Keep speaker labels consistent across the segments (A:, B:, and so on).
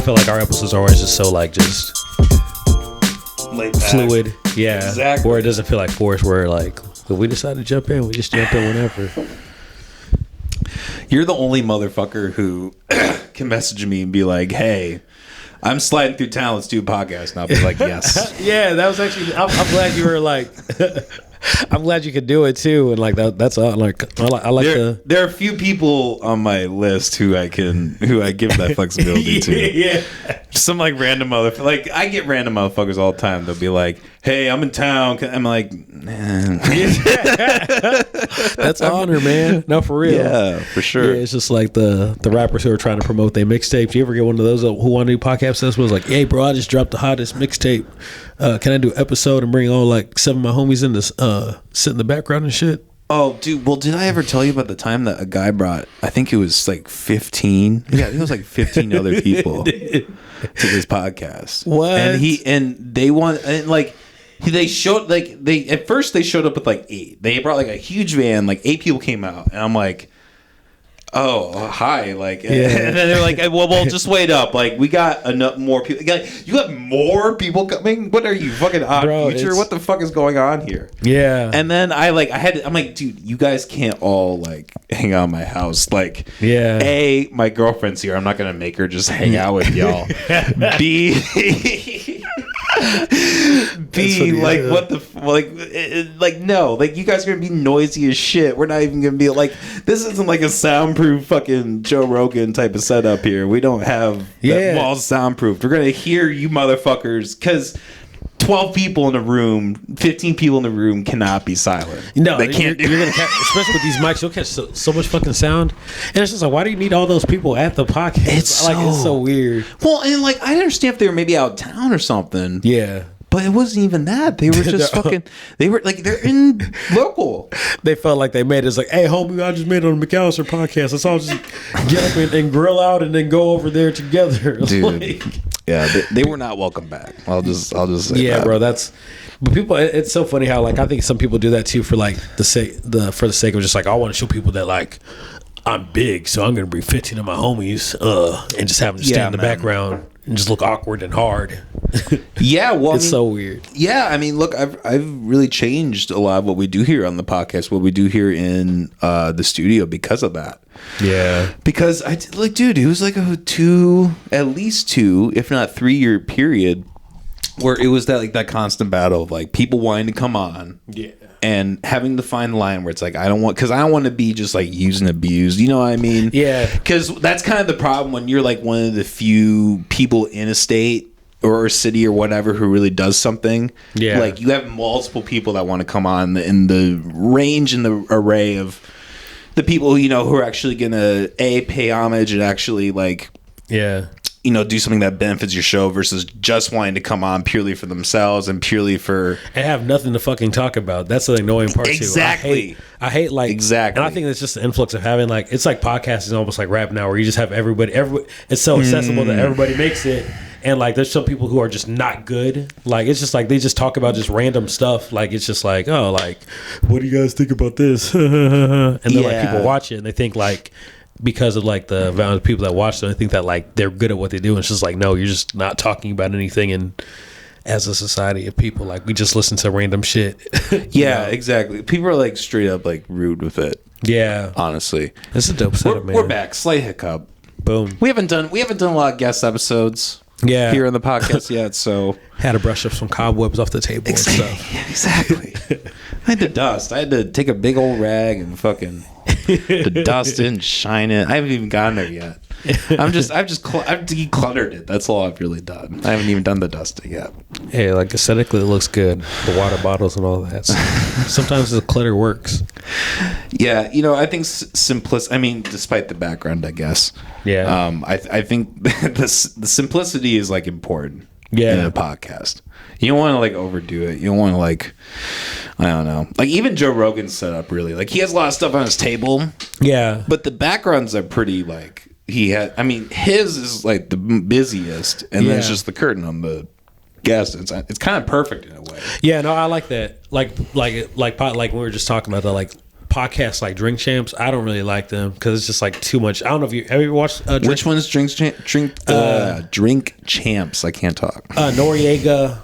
A: feel like our episodes are always just so like just fluid. Yeah.
B: Exactly.
A: Where it doesn't feel like forced, where like if we decide to jump in, we just jump in whenever.
B: You're the only motherfucker who can message me and be like, hey, I'm sliding through town, let's do a podcast. And I'll be like, yes.
A: Yeah, that was actually, I'm glad you were like, I'm glad you could do it too. And like that's like, I like
B: there are a few people on my list who I give that flexibility to.
A: Yeah.
B: Some like random motherfucker. Like I get random motherfuckers all the time. They'll be like, hey, I'm in town. I'm like, man.
A: That's honor, man. No, for real.
B: Yeah, for sure.
A: Yeah, it's just like the rappers who are trying to promote their mixtapes. You ever get one of those who want to do podcast sessions? Was like, hey, bro, I just dropped the hottest mixtape. Can I do an episode and bring on like 7 of my homies in this, sit in the background and shit?
B: Oh, dude. Well, did I ever tell you about the time that a guy brought, I think it was like 15. Yeah, I think it was like 15 other people to this podcast.
A: What?
B: They showed at first they showed up with like 8. They brought like a huge van, like 8 people came out, and I'm like, oh, hi, like, and then they're like, well, just wait up, like we got enough more people. You got more people coming? What are you, fucking odd future? What the fuck is going on here?
A: Yeah.
B: And then I'm like, dude, you guys can't all like hang out at my house. Like,
A: yeah,
B: my girlfriend's here. I'm not gonna make her just hang out with y'all. B. Like what the like no, like you guys are gonna be noisy as shit. We're not even gonna be like, this isn't like a soundproof fucking Joe Rogan type of setup here. We don't have that walls soundproofed. We're gonna hear you motherfuckers because 12 people in a room, 15 people in the room cannot be silent.
A: No,
B: they can't.
A: You're gonna catch, especially with these mics, you'll catch so much fucking sound. And it's just like, why do you need all those people at the podcast? It's so weird.
B: Well, and like I understand if they were maybe out of town or something.
A: Yeah.
B: But it wasn't even that. They were just fucking. They were like, they're in local.
A: They felt like they made it. It's like, hey, homie, I just made it on the McAllister podcast. Let's all just get up and grill out and then go over there together.
B: Dude,
A: like,
B: yeah, they were not welcome back. I'll just say
A: yeah,
B: that.
A: bro. But people, it's so funny how like I think some people do that too for like for the sake of just like, I want to show people that like I'm big, so I'm gonna bring 15 of my homies and just have them stand in the background and just look awkward and hard.
B: Yeah, well,
A: it's so weird.
B: Yeah, I mean, look, I've really changed a lot of what we do here on the podcast, what we do here in the studio because of that.
A: Yeah,
B: because dude, it was like at least 2, if not 3-year period where it was that constant battle of like people wanting to come on.
A: Yeah.
B: And having to find the line where it's like, I don't want to be just like used and abused. You know what I mean?
A: Yeah.
B: Because that's kind of the problem when you're like one of the few people in a state or a city or whatever who really does something.
A: Yeah.
B: Like you have multiple people that want to come on in the range and the array of the people, who are actually going to pay homage and actually like, do something that benefits your show versus just wanting to come on purely for themselves and purely for...
A: And have nothing to fucking talk about. That's the annoying part,
B: exactly.
A: too. I hate like...
B: Exactly.
A: And I think it's just the influx of having like... It's like podcasting almost like rap now where you just have everybody... It's so accessible that everybody makes it. And like there's some people who are just not good. Like it's just like they just talk about just random stuff. Like it's just like, oh, like, what do you guys think about this? And then like people watch it and they think like... Because of like the amount of people that watch them, I think that like they're good at what they do. And it's just like, no, you're just not talking about anything. And as a society of people, like we just listen to random shit.
B: Yeah, exactly. People are like straight up like rude with it.
A: Yeah,
B: honestly,
A: it's a dope setup, man.
B: We're back. Slight hiccup.
A: Boom.
B: We haven't done a lot of guest episodes.
A: Yeah,
B: here on the podcast yet. So
A: had to brush up some cobwebs off the table and stuff.
B: Yeah, exactly. I had to dust. I had to take a big old rag and fucking to dust it and shine it. I haven't even gotten there yet. I've decluttered it. That's all I've really done. I haven't even done the dusting yet.
A: Hey, like aesthetically, it looks good. The water bottles and all that. So sometimes the clutter works.
B: Yeah, I think simplicity. I mean, despite the background, I guess.
A: Yeah.
B: I think the simplicity is like important.
A: Yeah.
B: In a podcast, you don't want to like overdo it. You don't want to like, I don't know. Like even Joe Rogan's set up really like he has a lot of stuff on his table.
A: Yeah.
B: But the backgrounds are pretty like his is like the busiest, and then it's just the curtain on the guest. It's kind of perfect in a way.
A: Yeah. No, I like that. Like when we were just talking about that, like podcasts like Drink Champs. I don't really like them because it's just like too much. I don't know if you have you ever watched
B: Which one's Drink Champs? I can't talk.
A: Noriega,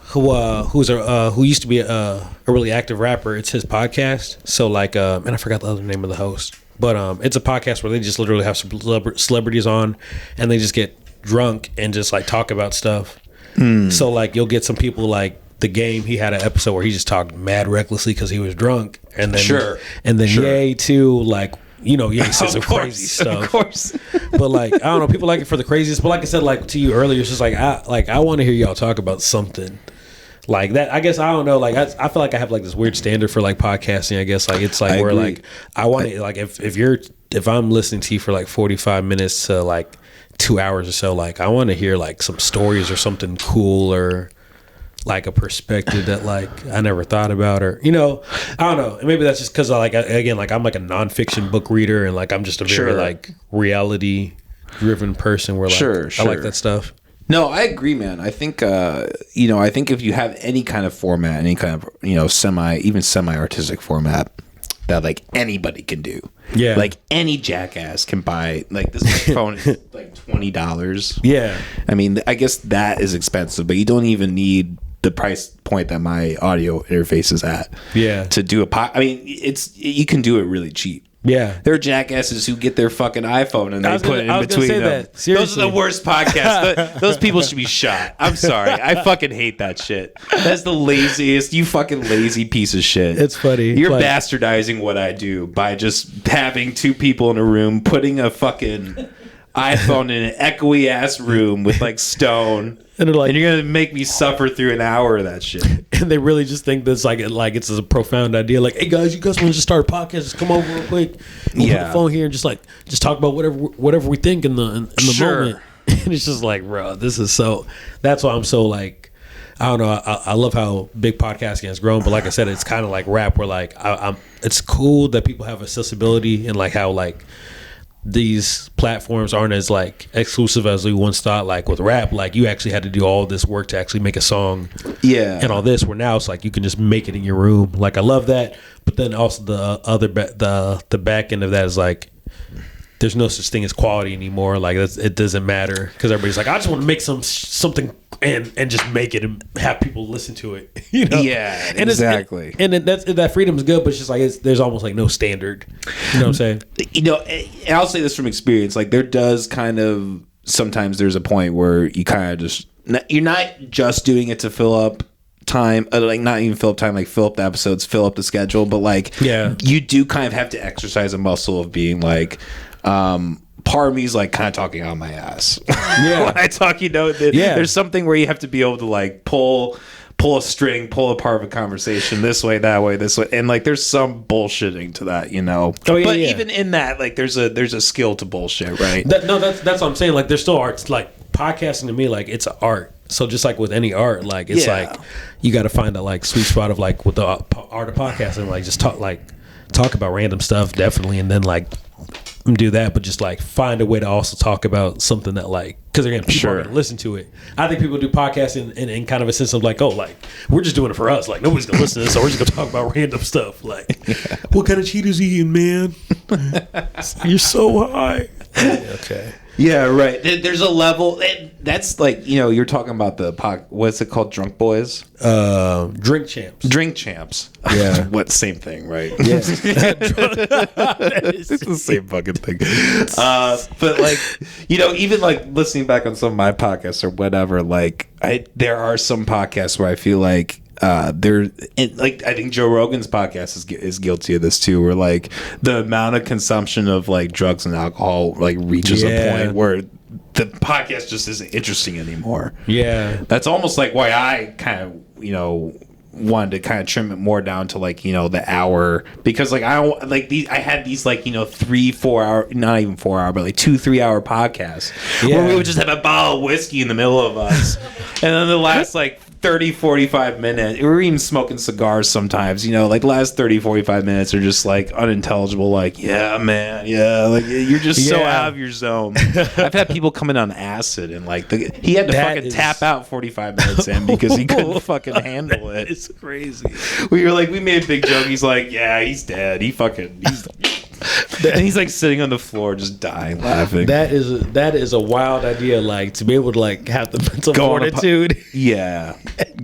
A: who used to be a really active rapper. It's his podcast. So like, and I forgot the other name of the host, but it's a podcast where they just literally have celebrities on, and they just get drunk and just like talk about stuff. So like you'll get some people like The Game. He had an episode where he just talked mad recklessly because he was drunk, and then Ye too, like, you know, Ye says some crazy stuff. Of course. But like, I don't know, people like it for the craziest. But like I said, like to you earlier, it's just like I want to hear y'all talk about something like that. I guess I don't know. Like I feel like I have like this weird standard for like podcasting. I guess like it's like where like I want to like if I'm listening to you for like 45 minutes to like 2 hours or so, like I want to hear like some stories or something cool or like a perspective that like I never thought about, or you know, I don't know. And maybe that's just because like again, like I'm like a nonfiction book reader, and like I'm just a very like reality driven person where like I like that stuff.
B: No, I agree, man. I think you know, I think if you have any kind of format, any kind of, you know, semi artistic format that like anybody can do. Yeah. Like any jackass can buy, like this microphone is like $20. Yeah. I mean, I guess that is expensive, but you don't even need the price point that my audio interface is at. Yeah. To do I mean, you can do it really cheap. Yeah. There are jackasses who get their fucking iPhone and they put it in between them. Those are the worst podcasts. Those people should be shot. I'm sorry. I fucking hate that shit. That's the laziest. You fucking lazy piece of shit.
A: It's funny.
B: You're bastardizing what I do by just having two people in a room, putting a fucking iPhone in an echoey ass room with like stone. And they're like, and you're gonna make me suffer through an hour of that shit.
A: And they really just think that's like it's a profound idea. Like, hey guys, you guys want to just start a podcast? Just come over real quick. We'll put the phone here and just talk about whatever we think in the moment. And it's just like, bro, this is so. That's why I'm so like, I don't know. I love how big podcasting has grown, but like I said, it's kind of like rap, where like it's cool that people have accessibility and like how like these platforms aren't as like exclusive as we once thought. Like with rap, like you actually had to do all this work to actually make a song, and all this, where now it's like you can just make it in your room. Like I love that, but then also the other the back end of that is like there's no such thing as quality anymore. Like it doesn't matter because everybody's like, I just want to make something and just make it and have people listen to it. You know?
B: Yeah, and exactly.
A: And that freedom is good, but it's just like there's almost like no standard. You know what I'm saying?
B: You know, and I'll say this from experience. Like there does kind of sometimes there's a point where you kind of just you're not just doing it to fill up time, like not even fill up time, like fill up the episodes, fill up the schedule, but like you do kind of have to exercise a muscle of being like. Part of me is like kind of talking on my ass. Yeah. When I talk, you know, there's something where you have to be able to like pull a string, pull a part of a conversation this way, that way, this way, and like there's some bullshitting to that, you know. Oh, yeah, but even in that, like there's a skill to bullshit, right?
A: That's what I'm saying. Like there's still arts. Like podcasting to me, like it's an art. So just like with any art, like it's like you got to find that like sweet spot of like with the art of podcasting, like just talk about random stuff, definitely, and then like. Do that, but just like find a way to also talk about something that like, because again, people are gonna listen to it. I think people do podcasts in kind of a sense of like, oh, like we're just doing it for us. Like nobody's gonna listen to this, so we're just gonna talk about random stuff. Like, what kind of Cheetos eating, man? You're so high. Okay.
B: Yeah, right. There's a level that's like, you know, you're talking about the what's it called? Drunk Boys?
A: Drink Champs.
B: Drink Champs.
A: Yeah.
B: What, same thing, right?
A: Yeah.
B: It's the same fucking thing. But like, you know, even like listening back on some of my podcasts or whatever, like there are some podcasts where I feel like like I think Joe Rogan's podcast is guilty of this too, where like the amount of consumption of like drugs and alcohol like reaches a point where the podcast just isn't interesting anymore.
A: Yeah,
B: that's almost like why I kind of, you know, wanted to kind of trim it more down to like, you know, the hour, because like I had these like, you know, 3-4 hour, not even 4 hour, but like 2-3 hour podcasts where we would just have a bottle of whiskey in the middle of us, and then the last like 30-45 minutes, we're even smoking cigars sometimes, you know, like last 30-45 minutes are just like unintelligible, like, yeah, man, yeah, like you're just so out of your zone. I've had people come in on acid and like he had to tap out 45 minutes in because he couldn't fucking handle it.
A: It's crazy.
B: We made a big joke. He's like, yeah, he's dead. He's and he's like sitting on the floor just dying laughing.
A: That is a wild idea, like to be able to like have the mental fortitude.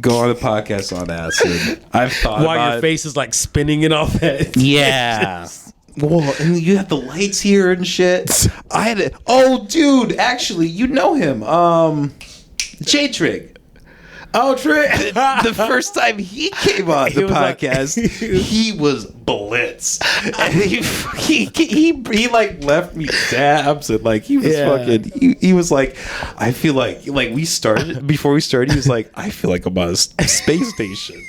B: Go on the podcast on acid. I've thought
A: while your face is like spinning it off that.
B: Yeah. Well, and you have the lights here and shit. I had it. Oh, dude, actually, you know him. J-Trig.
A: Oh, Trig.
B: The first time he came on the podcast, he was blitz. And he like left me dabs and like he was fucking. He was like, I feel like we started before we started. He was like, I feel like I'm on a space station.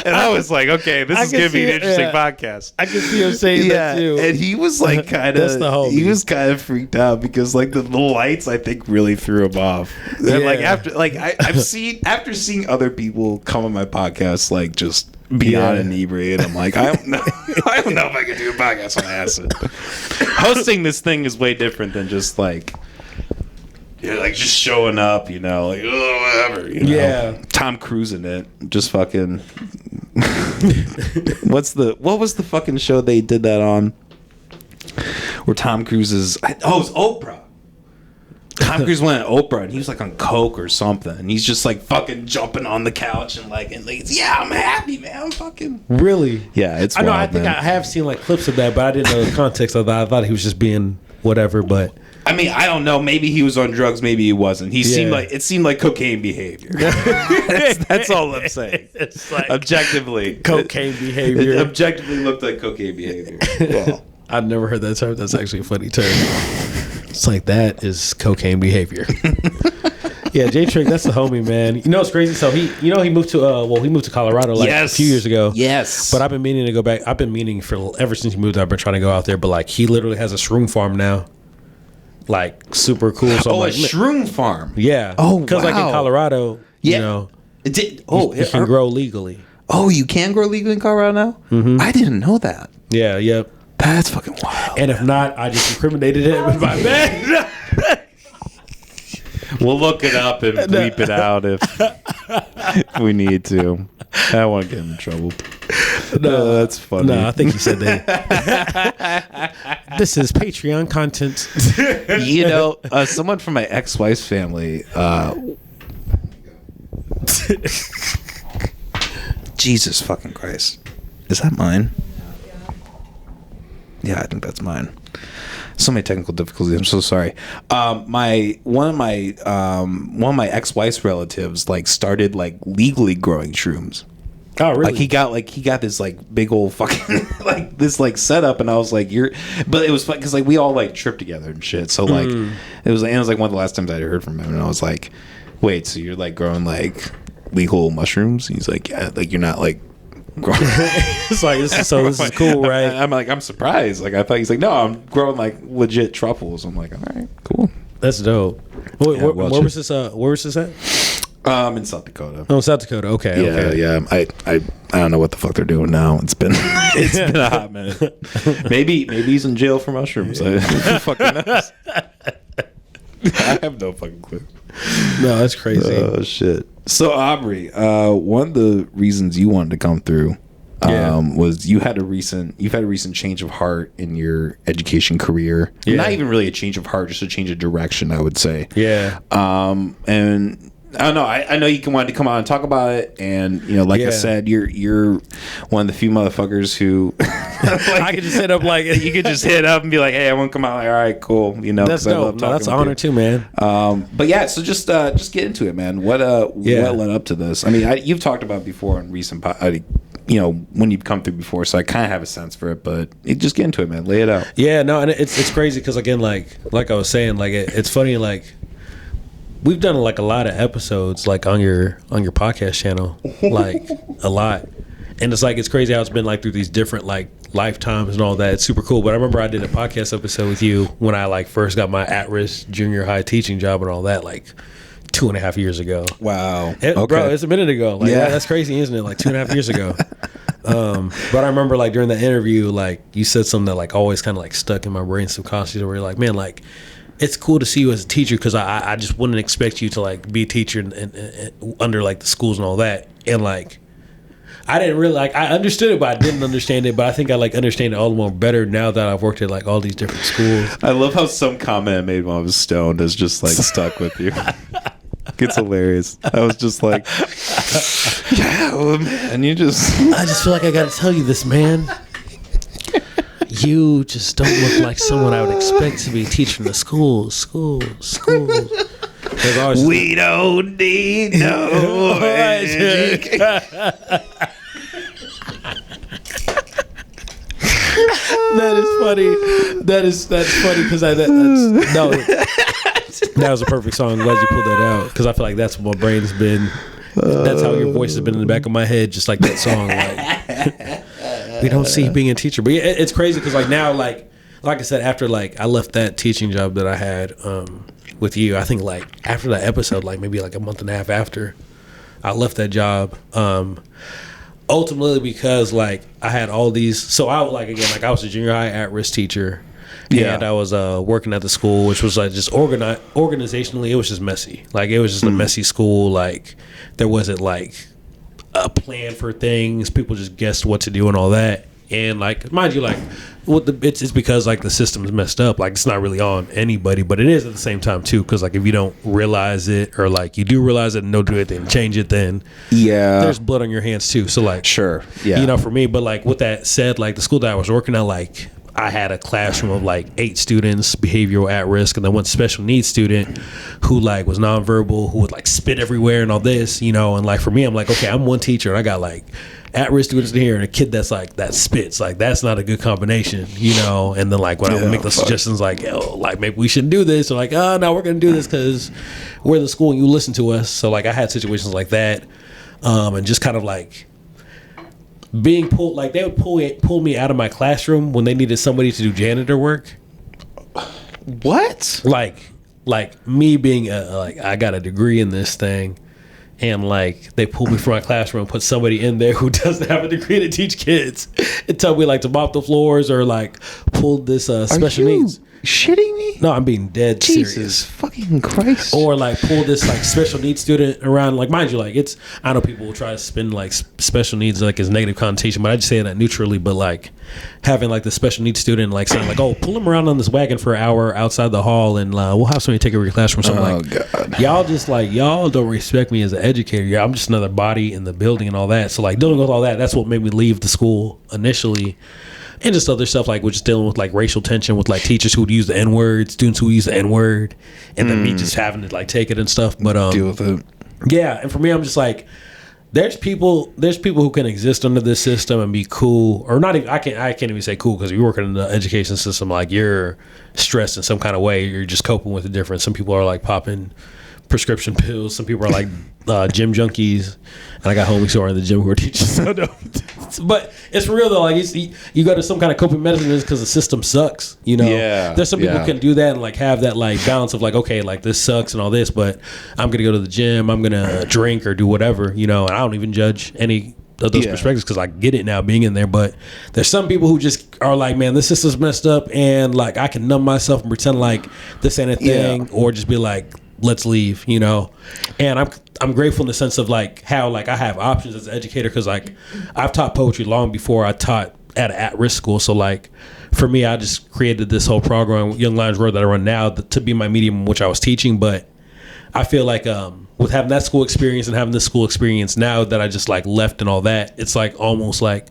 B: And I was like, okay, this is going to be an interesting podcast.
A: I can see him saying that too.
B: And he was like kind of freaked out because like the lights I think really threw him off. And like after seeing other people come on my podcast like just beyond inebriated, I'm like, I don't know if I can do a podcast on acid. Hosting this thing is way different than just like like just showing up, you know, like whatever, you know. Yeah. Tom Cruise in it, just fucking. What was the fucking show they did that on? Where Tom Cruise is? It was Oprah. Tom Cruise went at Oprah and he was like on coke or something, and he's just like fucking jumping on the couch and like yeah, I'm happy, man. I'm fucking
A: really.
B: Yeah, it's.
A: I know.
B: Wild,
A: I think
B: man.
A: I have seen like clips of that, but I didn't know the context of that. I thought he was just being whatever, but.
B: I mean, I don't know. Maybe he was on drugs. Maybe he wasn't. It seemed like cocaine behavior. That's all I'm saying.
A: It's like
B: objectively,
A: cocaine behavior.
B: It objectively looked like cocaine behavior. Well,
A: I've never heard that term. That's actually a funny term. It's like that is cocaine behavior. Yeah, J-Trig, that's the homie, man. You know, it's crazy. So he moved to Colorado like a few years ago.
B: Yes.
A: But I've been meaning to go back. I've been meaning for ever since he moved. I've been trying to go out there, but like he literally has a shroom farm now. Like super cool. So
B: a shroom farm.
A: Yeah.
B: Oh,
A: because like in Colorado, you know,
B: you
A: can grow legally.
B: Oh, you can grow legally in Colorado now? Mm-hmm. I didn't know that.
A: Yeah. Yep.
B: That's fucking wild.
A: And if not, I just incriminated him with my bed.
B: We'll look it up and bleep it out if we need to. I don't want to get him in trouble. No, that's funny.
A: No, I think you said that. This is Patreon content.
B: You know, someone from my ex-wife's family. Jesus fucking Christ. Is that mine? Yeah, I think that's mine. So many technical difficulties. I'm so sorry. One of my ex-wife's relatives like started like legally growing shrooms.
A: Oh, really?
B: Like he got this like big old fucking like this like setup, and I was like, but it was fun because like we all like tripped together and shit. So like it was like one of the last times I heard from him, and I was like, wait, so you're like growing like legal mushrooms? And he's like, yeah, like you're not like.
A: It's like this is cool, right?
B: I'm like, I'm surprised. Like I thought he's like, no, I'm growing like legit truffles. I'm like, all right, cool.
A: That's dope. Where was this? Where was this at?
B: In South Dakota.
A: Oh, South Dakota. Okay.
B: Yeah. I don't know what the fuck they're doing now. It's been a hot minute. Maybe he's in jail for mushrooms. Who fucking knows? I have no fucking clue.
A: No, that's crazy.
B: Oh shit. So Aubrey, one of the reasons you wanted to come through was you've had a recent change of heart in your education career. Yeah. Not even really a change of heart, just a change of direction, I would say.
A: Yeah.
B: And I don't know. I know you wanted to come out and talk about it, and you know, like I said, you're one of the few motherfuckers who
A: like, I could just hit up like
B: you could just hit up and be like, "Hey, I want to come out." Like, all right, cool. You know,
A: that's dope. No, that's an honor too, man.
B: But yeah, so just get into it, man. What led up to this? I mean, you've talked about it before in recent, you know, when you've come through before, so I kind of have a sense for it. But just get into it, man. Lay it out.
A: Yeah, no, and it's crazy because again, like I was saying, like it's funny, like. We've done like a lot of episodes like on your podcast channel, like a lot, and it's crazy how it's been like through these different like lifetimes and all that. It's super cool. But I remember I did a podcast episode with you when I like first got my at-risk junior high teaching job and all that. Like 2.5 years ago.
B: Wow.
A: Bro, it's a minute ago. Like, that's crazy, isn't it? Like 2.5 years ago. But I remember like during that interview, like you said something that like always kind of like stuck in my brain subconsciously, where you're like, man, like it's cool to see you as a teacher, because I just wouldn't expect you to like be a teacher and under like the schools and all that. And like I didn't really like, I understood it, but I didn't understand it. But I think I like understand it all the more better now that I've worked at like all these different schools.
B: I love how some comment I made when I was stoned has just like stuck with you. It's hilarious. I was just like, yeah, well, man, I
A: just feel like I gotta tell you this, man. You just don't look like someone I would expect to be teaching the schools. We don't need no magic. That is funny. That's funny because that was a perfect song. I'm glad you pulled that out, because I feel like that's what my brain's been. That's how your voice has been in the back of my head, just like that song. Like, we don't see you being a teacher, but it's crazy because like now, like I said, after like I left that teaching job that I had with you, I think like after that episode, like maybe like a month and a half after I left that job, ultimately because like I had all these. So I like again, like I was a junior high at-risk teacher. And I was working at the school, which was like just organizationally, it was just messy. Like it was just a messy school. Like there wasn't like a plan for things. People just guessed what to do and all that. And like, mind you, like it's because like the system is messed up. Like it's not really on anybody, but it is at the same time too. Because like if you don't realize it, or like you do realize it and don't do it, then change it, then there's blood on your hands too. So like,
B: sure,
A: for me. But like with that said, like the school that I was working at, like I had a classroom of like 8 students, behavioral at risk, and then one special needs student who like was nonverbal, who would like spit everywhere and all this, and like for me, I'm like, okay, I'm one teacher and I got like at-risk students in here and a kid that's like that spits, like that's not a good combination, and then like when I would make the suggestions like, like maybe we shouldn't do this, or like, oh no, we're gonna do this because we're the school and you listen to us. So like I had situations like that, and just kind of like being pulled, like they would pull me out of my classroom when they needed somebody to do janitor work.
B: What?
A: Like me being like I got a degree in this thing, and like they pulled me from my classroom and put somebody in there who doesn't have a degree to teach kids, and tell me like to mop the floors or like pull this special needs.
B: Shitting me?
A: No, I'm being dead
B: Jesus
A: serious.
B: Fucking Christ.
A: Or like pull this like special needs student around. Like mind you, like it's, I know people will try to spin like special needs like as negative connotation, but I just say that neutrally. But like having like the special needs student like saying like, oh, pull him around on this wagon for an hour outside the hall, and we'll have somebody take over your classroom. So I'm like, God. y'all don't respect me as an educator. Yeah, I'm just another body in the building and all that. So like dealing with all that, that's what made me leave the school initially. And just other stuff like we're just dealing with like racial tension with like teachers who would use the N-word, students who use the N-word, and then me just having to like take it and stuff. But
B: deal with it.
A: Yeah, and for me, I'm just like, there's people who can exist under this system and be cool, or not even. I can't even say cool, because if you're working in the education system, like you're stressed in some kind of way, you're just coping with the difference. Some people are like popping prescription pills. Some people are like gym junkies, and I got homies who are in the gym who are teachers. But it's real though. Like you go to some kind of coping mechanism because the system sucks.
B: Yeah.
A: There's some people who can do that and like have that like balance of like, okay, like this sucks and all this, but I'm gonna go to the gym. I'm gonna drink or do whatever. And I don't even judge any of those perspectives because I get it now being in there. But there's some people who just are like, man, this system's messed up, and like I can numb myself and pretend like this ain't a thing, or just be like, let's leave, and I'm grateful in the sense of like how like I have options as an educator, because like I've taught poetry long before I taught at an at-risk school. So like for me, I just created this whole program, Young Lions Road, that I run now to be my medium in which I was teaching. But I feel like with having that school experience and having this school experience now that I just like left and all that, it's like almost like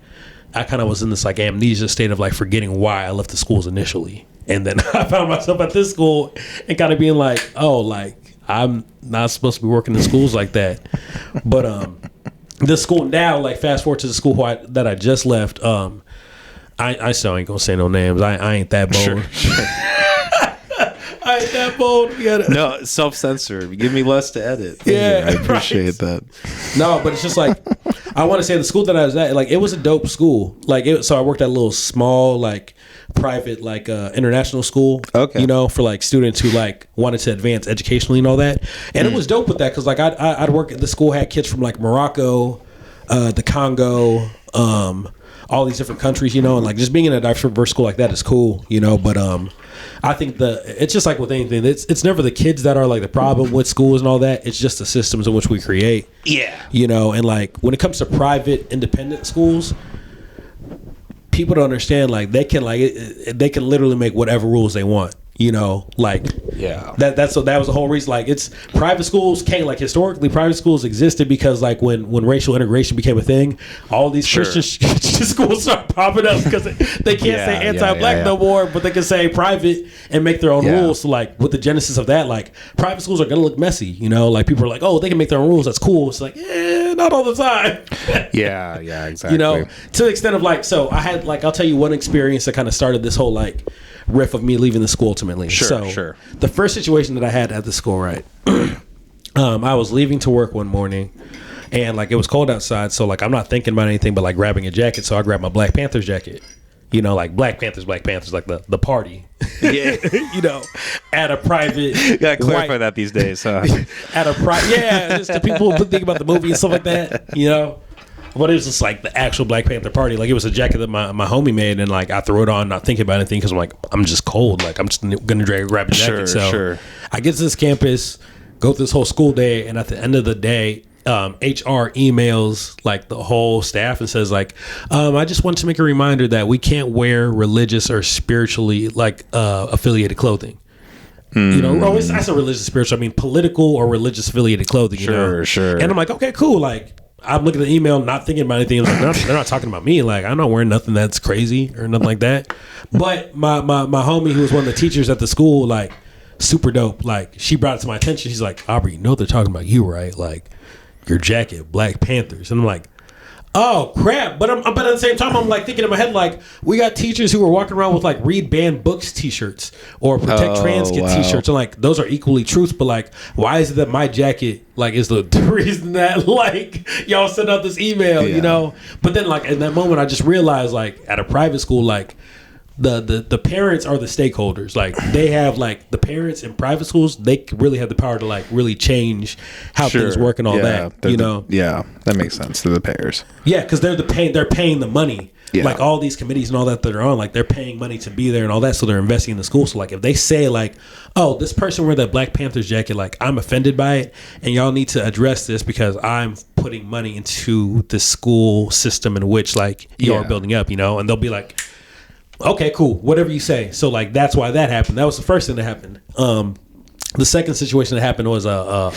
A: I kind of was in this like amnesia state of like forgetting why I left the schools initially. And then I found myself at this school and kind of being like, oh, like I'm not supposed to be working in schools like that. But the school now, like fast forward to the school that I just left, I still ain't gonna say no names. I ain't that bold. Sure. I ain't that bold.
B: No, self-censored. Give me less to edit. Yeah, I appreciate that.
A: No, but it's just like, I want to say the school that I was at, like it was a dope school. Like so I worked at a little small like private like international school.
B: Okay.
A: You know, for like students who like wanted to advance educationally and all that. And it was dope with that because like I'd work at the school, had kids from like Morocco, the Congo, all these different countries, you know, and like just being in a diverse school like that is cool, you know. But I think it's just like with anything, it's never the kids that are like the problem with schools and all that. It's just the systems in which we create.
B: Yeah.
A: You know, and like when it comes to private independent schools, people don't understand like they can literally make whatever rules they want. You know, like that was the whole reason. Like it's private schools can't like historically private schools existed because like when racial integration became a thing, all these Christian schools start popping up because they can't say anti-black no more, but they can say private and make their own rules. So like with the genesis of that, like private schools are gonna look messy. You know, like people are like, oh, they can make their own rules. That's cool. It's like, not all the time.
B: yeah, exactly.
A: You know, to the extent of like, so I had like, I'll tell you one experience that kind of started this whole like riff of me leaving the school ultimately. Sure. The first situation that I had at the school, right? I was leaving to work one morning and like it was cold outside, so like I'm not thinking about anything but like grabbing a jacket. So I grabbed my Black Panthers jacket. You know, like Black Panthers, like the party. Yeah. You know, at a private.
B: You gotta clarify that these days, huh?
A: At a just the people who think about the movie and stuff like that, you know. But it was just like the actual Black Panther party. Like it was a jacket that my homie made, and like I threw it on, not thinking about anything because I'm like, I'm just cold. Like I'm just gonna grab a jacket. So I get to this campus, go through this whole school day, and at the end of the day, HR emails like the whole staff and says like, I just want to make a reminder that we can't wear religious or spiritually like affiliated clothing. You know, I said religious, spiritual. I mean political or religious affiliated clothing. You know?
B: Sure.
A: And I'm like, okay, cool. Like. I'm looking at the email, not thinking about anything. I was like, they're not talking about me. Like, I'm not wearing nothing that's crazy or nothing like that. But my homie, who was one of the teachers at the school, like, super dope. Like, she brought it to my attention. She's like, Aubrey, you know they're talking about you, right? Like, your jacket, Black Panthers. And I'm like, oh crap! But at the same time, I'm like thinking in my head, like we got teachers who are walking around with like Read Banned Books T-shirts or Protect Trans Kid T-shirts, and like those are equally truths. But like, why is it that my jacket like is the reason that like y'all sent out this email? You know. But then like in that moment, I just realized like at a private school, like the parents are the stakeholders. Like they have like the parents in private schools, they really have the power to like really change how things work and all that. You know.
B: That makes sense to the payers.
A: Yeah, because they're paying the money. Yeah. Like all these committees and all that are on, like they're paying money to be there and all that, so they're investing in the school. So like if they say like, oh, this person wear that Black Panthers jacket, like I'm offended by it, and y'all need to address this because I'm putting money into the school system in which like y'all are building up, you know, and they'll be like, okay, cool, whatever you say. So like that's why that happened. That was the first thing that happened. The second situation that happened was I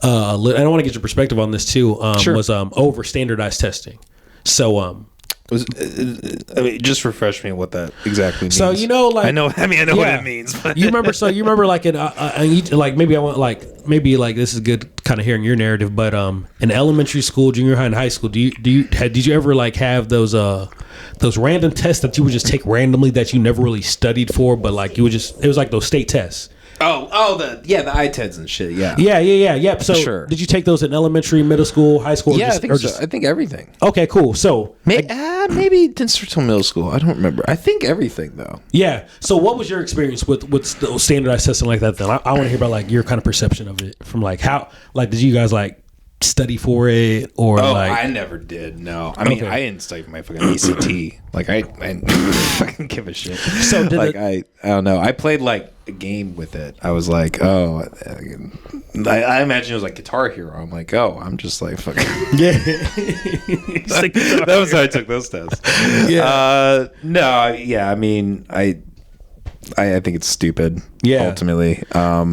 A: don't want to get your perspective on this too. Was over standardized testing. So
B: I mean, just refresh me what that exactly means.
A: So you know, like
B: I know what it means. But.
A: You remember like in like maybe I want like maybe like this is good kind of hearing your narrative, but in elementary school, junior high, and high school, did you ever like have those random tests that you would just take randomly that you never really studied for, but like you would just it was like those state tests.
B: The ITEDs and shit. Yeah.
A: So did you take those in elementary, middle school, high school?
B: Yeah, I think so. I think everything.
A: Okay, cool. So
B: maybe didn't start till middle school. I don't remember. I think everything though.
A: Yeah. So what was your experience with standardized testing like that? Then I want to hear about like your kind of perception of it from like how like did you guys like study for it or like
B: I never did. No, I mean I didn't study for my fucking ACT. Like I fucking give a shit. So like I don't know. I played like a game with it. I was like, I imagine it was like Guitar Hero. I'm like, I'm just like fucking that was how I took those tests. I mean I think it's stupid. Yeah. Ultimately.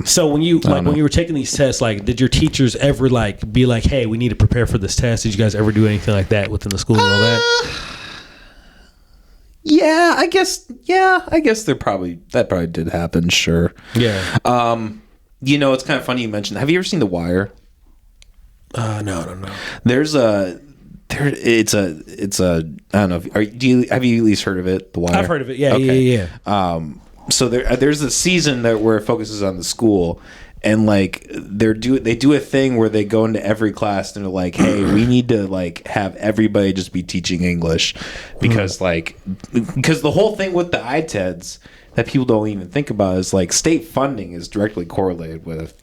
A: So when you were taking these tests, like, did your teachers ever like be like, "Hey, we need to prepare for this test"? Did you guys ever do anything like that within the school and all that?
B: Yeah, I guess that probably did happen. Sure.
A: Yeah.
B: You know, it's kind of funny you mentioned. Have you ever seen The Wire?
A: No.
B: There's it's a I don't know. Have you at least heard of it? The Wire.
A: I've heard of it. Yeah. Okay. Yeah.
B: So there's a season where it focuses on the school, and like they do a thing where they go into every class and they're like, hey, we need to like have everybody just be teaching English because because the whole thing with the ITEDs that people don't even think about is like state funding is directly correlated with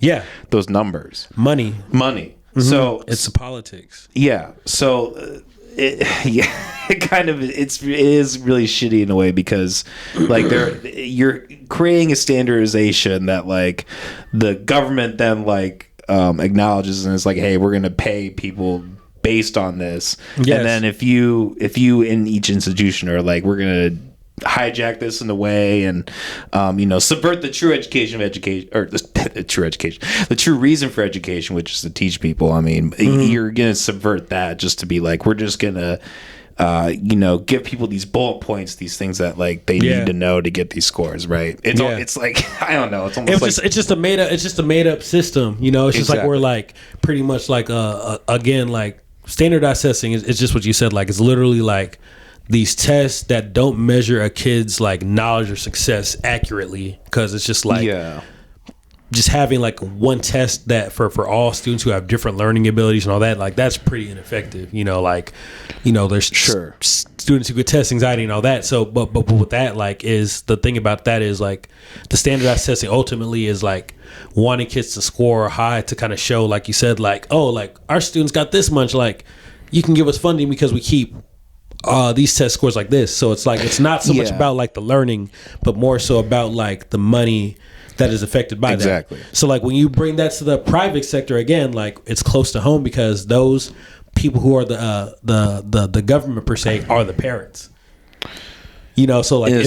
B: those numbers.
A: Money.
B: Mm-hmm. So
A: it's the politics.
B: Yeah. So it kind of it is really shitty in a way because like you're creating a standardization that like the government then like acknowledges and is like, hey, we're gonna pay people based on this. Yes. And then if you in each institution are like, we're gonna hijack this in a way and subvert the true education of education, or the true reason for education, which is to teach people. I mean, you're gonna subvert that just to be like, we're just gonna give people these bullet points, these things that like they need to know to get these scores, right? It's like, I don't know, it's almost it's just a made up system, it's just like we're like pretty much like again, like standardized testing is just what you said, like it's literally like these tests that don't measure a kid's like knowledge or success accurately, because it's just like just having like one test that for all students who have different learning abilities and all that, like that's pretty ineffective. There's students who could test anxiety and all that. So, but with that, like, is the thing about that is like the standardized testing ultimately is like wanting kids to score high to kind of show, like you said, like, oh, like our students got this much, like you can give us funding because we keep these test scores like this. So it's like it's not so much about like the learning, but more so about like the money that is affected by that. So like when you bring that to the private sector again, like it's close to home because those people who are the government per se are the parents. So like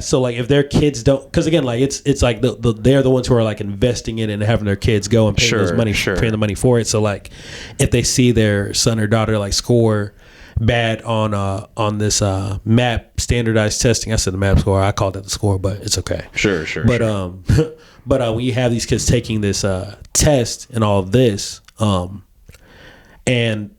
B: so like if their kids don't, because again, like it's like they're the ones who are like investing in it and having their kids go and paying paying the money for it. So like if they see their son or daughter like score bad on this MAP standardized testing. I said the MAP score. I called it the score, but it's okay. Sure.
A: But when you have these kids taking this test and all of this, and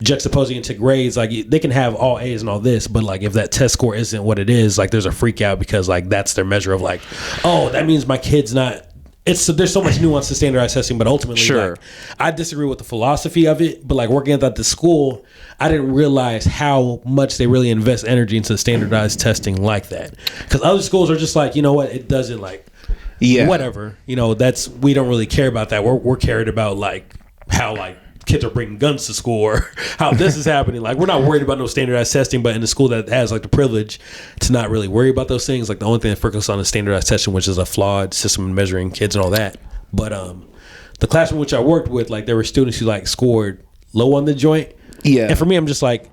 A: juxtaposing into grades, like they can have all A's and all this, but like if that test score isn't what it is, like there's a freak out because like that's their measure of like, oh, that means my kid's not. There's so much nuance to standardized testing, but ultimately, like, I disagree with the philosophy of it. But like working at the school, I didn't realize how much they really invest energy into standardized testing like that. Because other schools are just like, you know what, it doesn't like, whatever. We don't really care about that. We're cared about like how like kids are bringing guns to school or how this is happening. Like we're not worried about no standardized testing, but in a school that has like the privilege to not really worry about those things, like the only thing that focuses on is standardized testing, which is a flawed system in measuring kids and all that. But the classroom which I worked with, like there were students who like scored low on the joint. Yeah. And for me, I'm just like,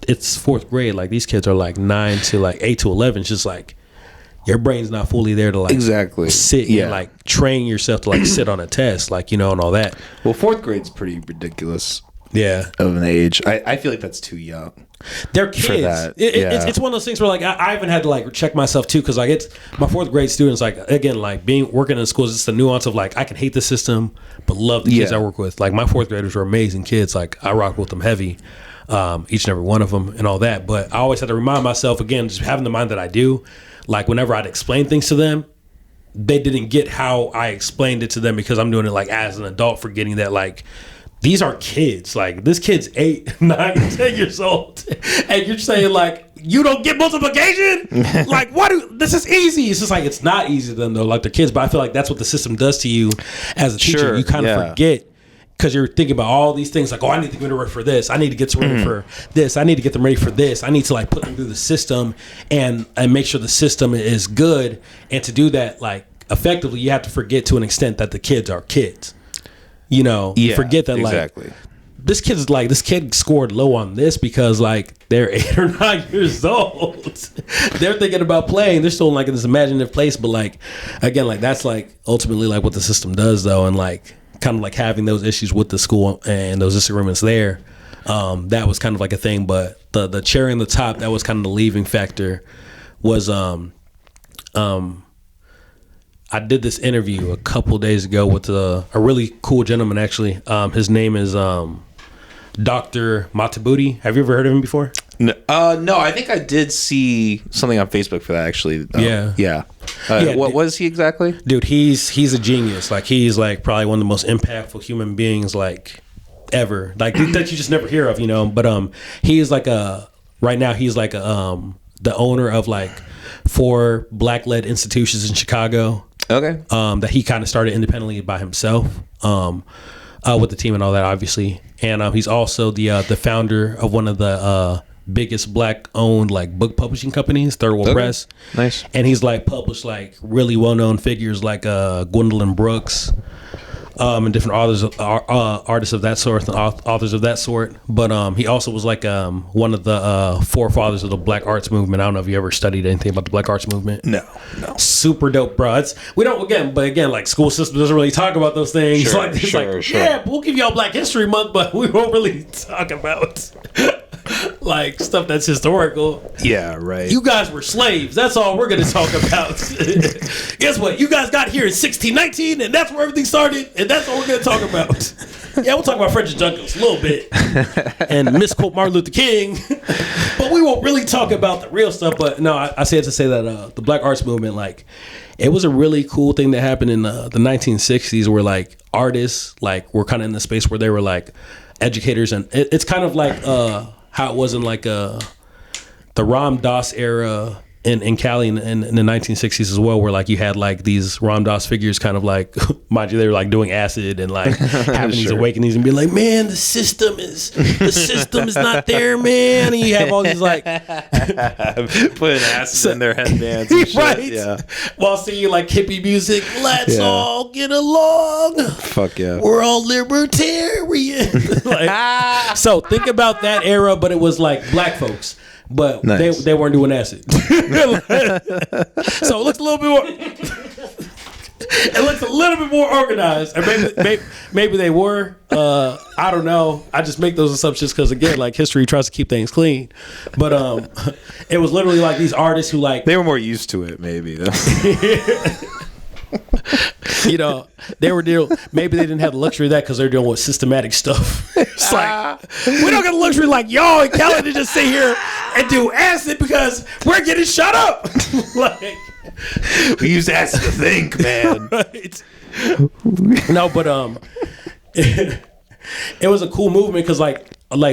A: it's fourth grade. Like these kids are like 9 to like 8 to 11. It's just like your brain's not fully there to like sit and like train yourself to like sit on a test, like, and all that.
B: Well, fourth grade's pretty ridiculous. Yeah. Of an age. I feel like that's too young.
A: They're kids. For that. It's one of those things where like I even had to like check myself too, because like it's my fourth grade students, like again, like working in schools, it's the nuance of like I can hate the system but love the kids I work with. Like my fourth graders were amazing kids. Like I rock with them heavy, each and every one of them and all that. But I always had to remind myself, again, just having the mind that I do, like whenever I'd explain things to them, they didn't get how I explained it to them because I'm doing it like as an adult, forgetting that like these are kids. Like this kid's 8, 9, 10 years old, and you're saying like you don't get multiplication. Like this is easy. It's just like it's not easy to them though. Like they're kids, but I feel like that's what the system does to you as a teacher. You kind of forget. Because you're thinking about all these things like, oh, I need to get ready for this. I need to get ready for this. I need to get them ready for this. I need to like put them through the system and make sure the system is good. And to do that like effectively, you have to forget to an extent that the kids are kids. You forget that like this kid scored low on this because like they're 8 or 9 years old. They're thinking about playing. They're still like in this imaginative place. But like again, like that's like ultimately like what the system does though, and like kind of like having those issues with the school and those disagreements there, that was kind of like a thing. But the cherry on the top, that was kind of the leaving factor, was I did this interview a couple days ago with a really cool gentleman actually. His name is Dr. Matabuti. Have you ever heard of him before?
B: No, I think I did see something on Facebook for that actually.
A: Yeah.
B: What was he exactly?
A: Dude, he's a genius. Like, he's like probably one of the most impactful human beings like ever. Like that you just never hear of, you know. But he is like right now he's like the owner of like 4 Black-led institutions in Chicago.
B: Okay.
A: That he kind of started independently by himself, with the team and all that, obviously. And he's also the founder of one of the biggest Black-owned like book publishing companies, Third World Press.
B: Nice.
A: And he's like published like really well-known figures like Gwendolyn Brooks, and different artists of that sort, and authors of that sort. But he also was like one of the forefathers of the Black Arts Movement. I don't know if you ever studied anything about the Black Arts Movement.
B: No.
A: Super dope, bro. We don't again, like school system doesn't really talk about those things.
B: Sure.
A: Yeah, we'll give y'all Black History Month, but we won't really talk about like stuff that's historical.
B: Yeah, right.
A: You guys were slaves. That's all we're going to talk about. Guess what? You guys got here in 1619, and that's where everything started, and that's what we're going to talk about. Yeah, we'll talk about Frederick Douglass a little bit and misquote Martin Luther King, but we won't really talk about the real stuff. But no, I say it to say that the Black Arts Movement, like, it was a really cool thing that happened in the 1960s, where like artists like were kind of in the space where they were like educators, and it's kind of like how it was in like the Ram Dass era in Cali in the 1960s as well, where like you had like these Ram Dass figures kind of like, mind you, they were like doing acid and like having these awakenings and being like, man, the system is not there, man. And you have all these like
B: putting acid in their headbands and shit.
A: Right.
B: Yeah.
A: While singing like hippie music, let's all get along.
B: Fuck yeah.
A: We're all libertarian. Like, so think about that era, but it was like Black folks. But nice. they weren't doing acid. So it looks a little bit more. It looks a little bit more organized. Or maybe they were. I don't know. I just make those assumptions because again, like history tries to keep things clean. But it was literally like these artists who like
B: they were more used to it. Maybe.
A: You know, they were maybe they didn't have the luxury of that because they're dealing with systematic stuff. It's like, we don't get the luxury like y'all in Cali to just sit here and do acid because we're getting shut up. Like,
B: we use acid to think, man.
A: Right. No, but it was a cool movement because like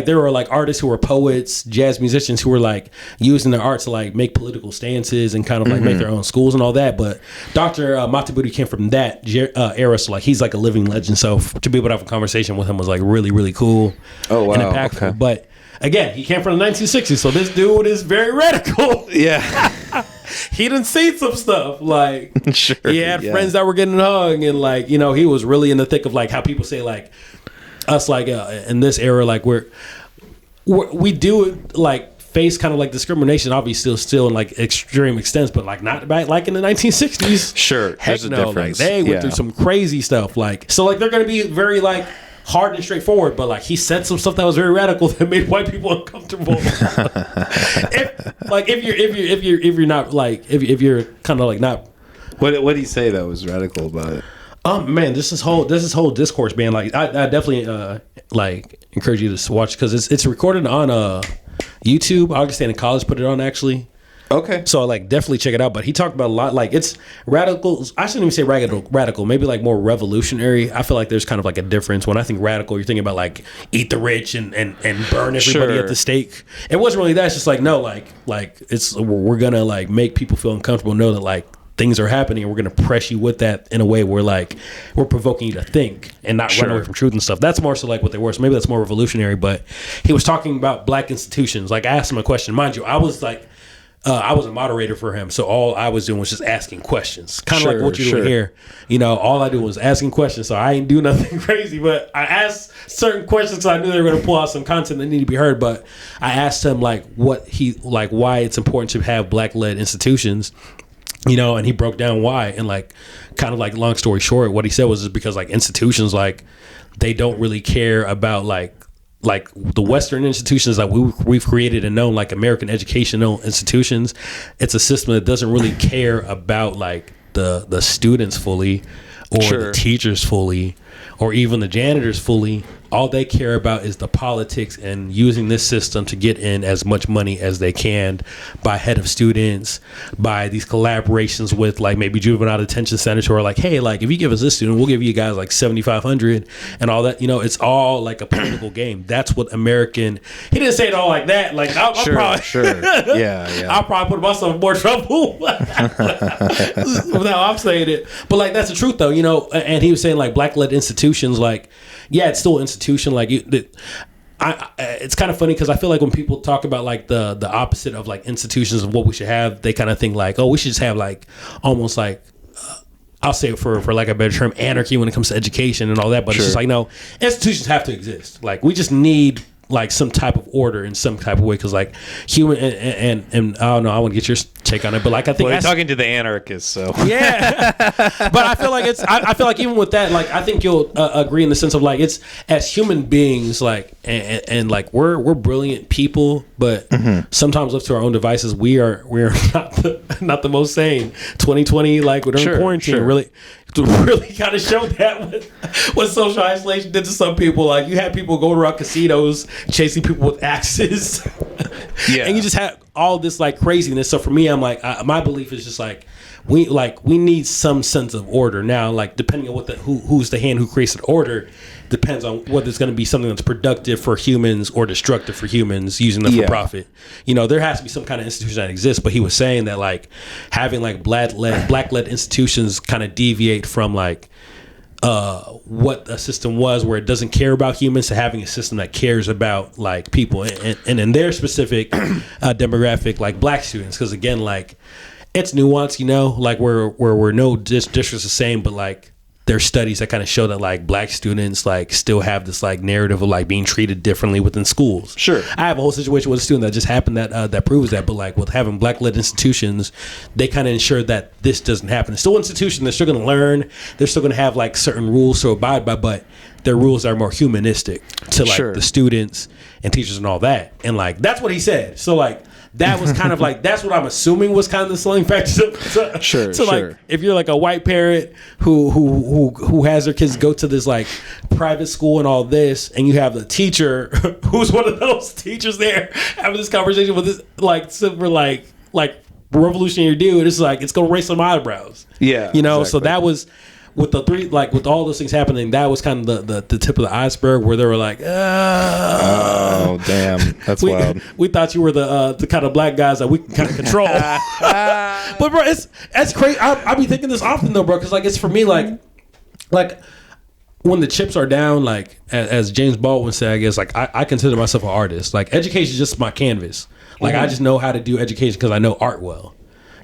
A: there were like artists who were poets, jazz musicians who were like using their art to like make political stances and kind of like make their own schools and all that. But Dr. Matabuti came from that era, so like he's like a living legend. So to be able to have a conversation with him was like really, really cool.
B: Oh wow,
A: and impactful.
B: Okay.
A: But again, he came from the 1960s, so this dude is very radical.
B: Yeah.
A: He done seen some stuff. Like,
B: sure,
A: he had friends that were getting hung, and like, you know, he was really in the thick of like how people say like us, like in this era, like we do like face kind of like discrimination, obviously still in like extreme extents, but like not back like in the 1960s.
B: Sure,
A: heck
B: there's a
A: no,
B: difference.
A: like they went through some crazy stuff. Like, so like they're gonna be very like hard and straightforward, but like he said some stuff that was very radical that made white people uncomfortable. if you're not like if you're kind of like not.
B: What did he say that was radical about it?
A: Man, this is whole discourse, man. Like I definitely like encourage you to watch because it's recorded on YouTube. Augustine College put it on actually.
B: Okay.
A: So like definitely check it out. But he talked about a lot, like it's radical. I shouldn't even say radical. Maybe like more revolutionary. I feel like there's kind of like a difference. When I think radical, you're thinking about like eat the rich and burn everybody at the stake. It wasn't really that. It's just like no, like it's we're gonna like make people feel uncomfortable. Know that like things are happening and we're going to press you with that in a way where like we're provoking you to think and not run away from truth and stuff. That's more so like what they were. So maybe that's more revolutionary, but he was talking about Black institutions. Like I asked him a question, mind you, I was like, I was a moderator for him. So all I was doing was just asking questions, kind of like what you're doing here. You know, all I do was asking questions. So I ain't do nothing crazy, but I asked certain questions because I knew they were going to pull out some content that needed to be heard. But I asked him like why it's important to have Black-led institutions. You know, and he broke down why, and like, kind of like long story short, what he said was because like institutions, like they don't really care about like the Western institutions that we've created and known, like American educational institutions. It's a system that doesn't really care about like the students fully, or the teachers fully, or even the janitors fully. all they care about is the politics and using this system to get in as much money as they can by head of students, by these collaborations with like maybe juvenile detention centers who are like, hey, like if you give us this student, we'll give you guys like 7,500 and all that. You know, it's all like a political game. That's what American. He didn't say it all like that. Like I'll probably,
B: yeah.
A: I'll probably put myself in more trouble with how I'm saying it. But like that's the truth though, you know. And he was saying like black-led institutions, like yeah, it's still an institution. Like it's kind of funny because I feel like when people talk about like the opposite of like institutions of what we should have, they kind of think like, oh, we should just have like almost like I'll say it for like a better term, anarchy when it comes to education and all that. But it's just like, no, institutions have to exist. Like we just need like some type of order in some type of way, because like human and I don't know, I want to get your take on it, but like I think
B: you're talking to the anarchists, so
A: yeah. But I feel like I feel like even with that, like I think you'll agree in the sense of like it's as human beings, like and like we're brilliant people, but sometimes left to our own devices, we're not the most sane. 2020, like during quarantine, really kind of showed that what social isolation did to some people. Like you had people go around casinos chasing people with axes, and you just had all this like craziness. So for me, I'm like, my belief is just like we need some sense of order now. Like depending on what who's the hand who creates the order depends on whether it's going to be something that's productive for humans or destructive for humans using them for profit. You know, there has to be some kind of institution that exists. But he was saying that like having like black-led institutions kind of deviate from like what a system was where it doesn't care about humans to having a system that cares about like people and in their specific demographic, like black students. Because again, like it's nuanced, you know, like where no district's the same, but like there's studies that kind of show that like black students like still have this like narrative of like being treated differently within schools. Sure. I have a whole situation with a student that just happened that proves that, but like with having black-led institutions, they kind of ensure that this doesn't happen. It's still an institution, they're still going to learn, they're still going to have like certain rules to abide by, but their rules are more humanistic to like the students and teachers and all that. And like that's what he said. So like that was kind of like, that's what I'm assuming was kind of the selling factor. So like, if you're like a white parent who has their kids go to this like private school and all this, and you have the teacher who's one of those teachers there having this conversation with this like super like revolutionary dude, it's like it's gonna raise some eyebrows. Yeah, you know. Exactly. So that was. With the three, like with all those things happening, that was kind of the tip of the iceberg where they were like, oh
B: damn, that's wild.
A: We thought you were the kind of black guys that we can kind of control. But bro, that's crazy. I be thinking this often though, bro, because like it's for me like when the chips are down, like as James Baldwin said, I guess like I consider myself an artist. Like education is just my canvas. Like I just know how to do education because I know art well.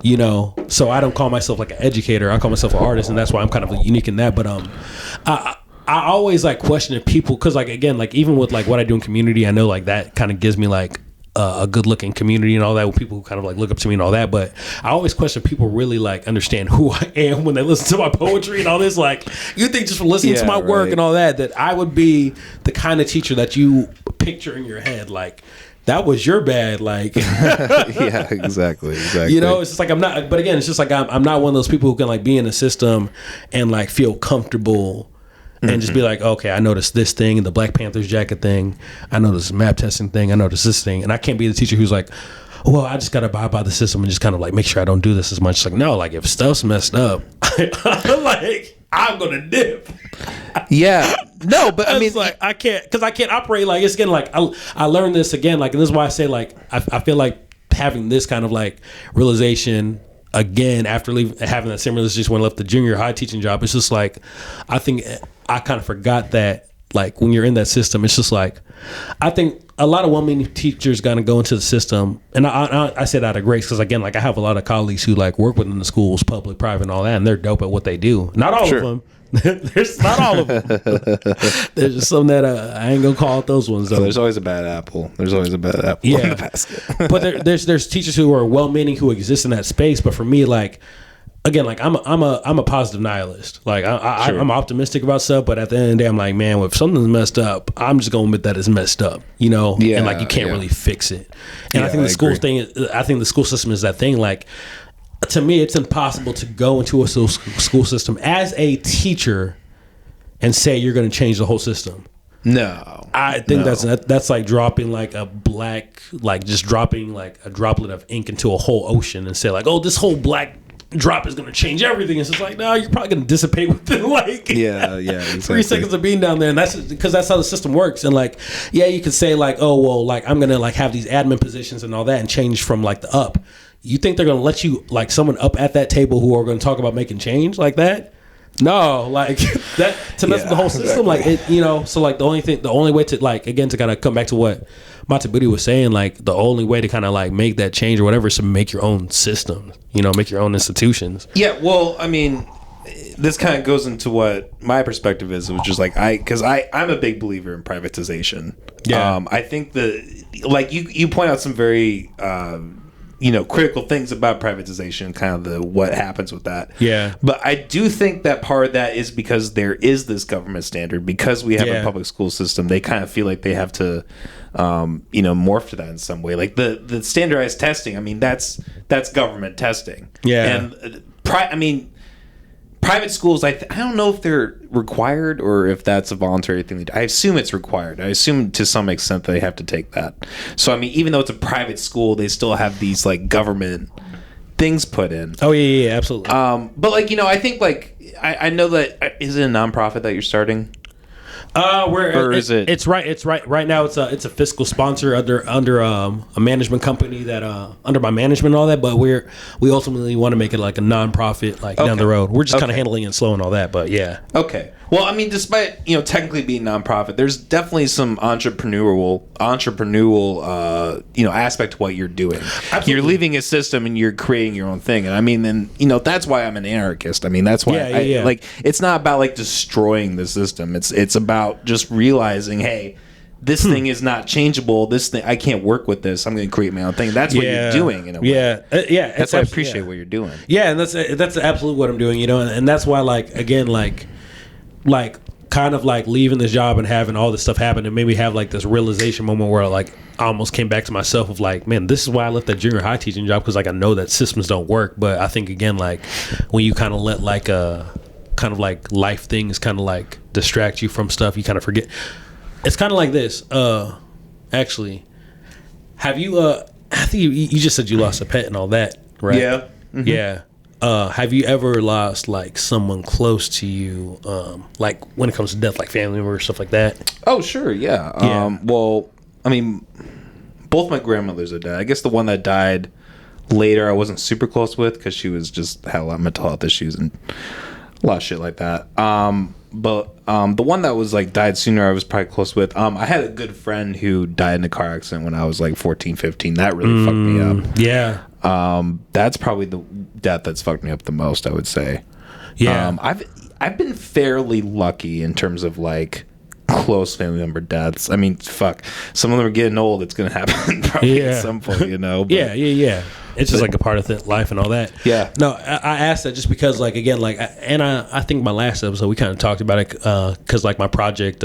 A: You know, so I don't call myself like an educator. I call myself an artist, and that's why I'm kind of unique in that. But I always like question if people, because like again, like even with like what I do in community, I know like that kind of gives me like a good looking community and all that with people who kind of like look up to me and all that. But I always question if people really like understand who I am when they listen to my poetry and all this. Like you think just from listening to my work and all that I would be the kind of teacher that you picture in your head, like. That was your bad, like.
B: Yeah, exactly.
A: You know, it's just like I'm not. But again, it's just like I'm not one of those people who can like be in a system and like feel comfortable and just be like, okay, I noticed this thing, the Black Panthers jacket thing. I noticed the map testing thing. I noticed this thing, and I can't be the teacher who's like, well, I just gotta abide by the system and just kind of like make sure I don't do this as much. It's like no, like if stuff's messed up, like I'm gonna dip.
B: Yeah. No, but I mean,
A: like I can't operate like it's again like I learned this again like, and this is why I say like I feel like having this kind of like realization again after having that same realization when I left the junior high teaching job. It's just like I think I kind of forgot that like when you're in that system, it's just like I think a lot of well-meaning teachers gonna go into the system, and I say that out of grace because again like I have a lot of colleagues who like work within the schools, public, private, and all that, and they're dope at what they do. Not all of them. There's not all of them. There's just some that I ain't gonna call it those ones though.
B: So there's always a bad apple. In the basket.
A: But there's teachers who are well-meaning who exist in that space. But for me, like again, like I'm a positive nihilist. Like I'm optimistic about stuff, but at the end of the day, I'm like, man, if something's messed up, I'm just gonna admit that it's messed up. You know, and like you can't really fix it. And I think the school system is that thing. Like. To me, it's impossible to go into a school system as a teacher and say you're going to change the whole system.
B: No,
A: I think that's like dropping like a black, like just dropping like a droplet of ink into a whole ocean and say like, oh, this whole black drop is going to change everything. It's just like, no, you're probably going to dissipate within like
B: exactly.
A: 3 seconds of being down there. And that's because that's how the system works. And like, yeah, you could say like, oh, well, like I'm going to like have these admin positions and all that and change from like the up. You think they're going to let you like someone up at that table who are going to talk about making change like that? No, like that to mess with the whole system, like it, so like the only way to like, again, to kind of come back to what Matabudi was saying, like the only way to kind of like make that change or whatever is to make your own system, make your own institutions.
B: Yeah, well, I mean, this kind of goes into what my perspective is, which is like I'm a big believer in privatization.
A: Yeah,
B: I think like you point out some very critical things about privatization, kind of what happens with that.
A: Yeah.
B: But I do think that part of that is because there is this government standard, because we have a public school system, they kind of feel like they have to, morph to that in some way. Like the standardized testing, I mean, that's government testing.
A: Yeah.
B: And private schools, I don't know if they're required or if that's a voluntary thing. I assume it's required. I assume to some extent they have to take that. So, I mean, even though it's a private school, they still have these, like, government things put in.
A: Oh, yeah, absolutely.
B: But, like, I think, like, I know that, is it a nonprofit that you're starting?
A: It's right now it's a fiscal sponsor under a management company that under my management and all that, but we ultimately want to make it like a nonprofit down the road. We're just kind of handling it slow and all that, but yeah.
B: Okay. Well, I mean, despite technically being nonprofit, there's definitely some entrepreneurial aspect to what you're doing. Absolutely. You're leaving a system and you're creating your own thing. And I mean, and that's why I'm an anarchist. I mean, that's why like it's not about like destroying the system. It's about just realizing, hey, this thing is not changeable. This thing, I can't work with this. I'm going to create my own thing. That's what you're doing in a way.
A: Yeah.
B: That's why I appreciate what you're doing.
A: Yeah, and that's absolutely what I'm doing. And that's why, like, again, like kind of like leaving this job and having all this stuff happen and maybe have like this realization moment where like I almost came back to myself of like, man, this is why I left that junior high teaching job, because like I know that systems don't work. But I think, again, like when you kind of let like kind of like life things kind of like distract you from stuff, you kind of forget. It's kind of like this. Actually, have you I think you just said you lost a pet and all that, right?
B: Yeah.
A: Mm-hmm. Yeah. Have you ever lost like someone close to you, like when it comes to death, like family member or stuff like that?
B: Oh, sure, yeah. Well, I mean, both my grandmothers are dead. I guess the one that died later I wasn't super close with because she was just had a lot of mental health issues and a lot of shit like that. But the one that was like died sooner I was probably close with. I had a good friend who died in a car accident when I was like 14, 15. That really fucked me up.
A: Yeah.
B: That's probably the death that's fucked me up the most, I would say.
A: Yeah.
B: I've been fairly lucky in terms of like close family member deaths. I mean, fuck, some of them are getting old. It's gonna happen probably at some point, But,
A: yeah. It's just like a part of life and all that.
B: Yeah.
A: No, I asked that just because, like, again, like, I think my last episode we kind of talked about it because like my project.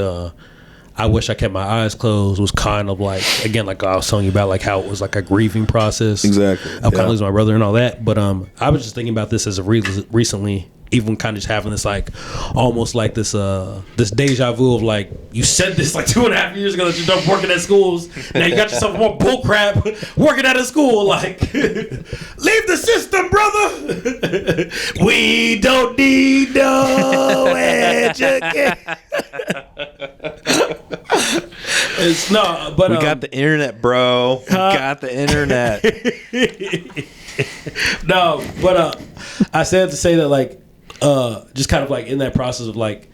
A: I wish I kept my eyes closed was kind of like, again, like I was telling you about, like how it was like a grieving process.
B: Exactly.
A: I'm kind of losing my brother and all that. But I was just thinking about this as of recently, even kind of just having this like almost like this this deja vu of like, you said this like 2.5 years ago that you're done working at schools. Now you got yourself more bull crap working at a school. Like, leave the system, brother. We don't need no education. It's no, but
B: we got the internet, bro. We got the internet.
A: No, but I said to say that like just kind of like in that process of like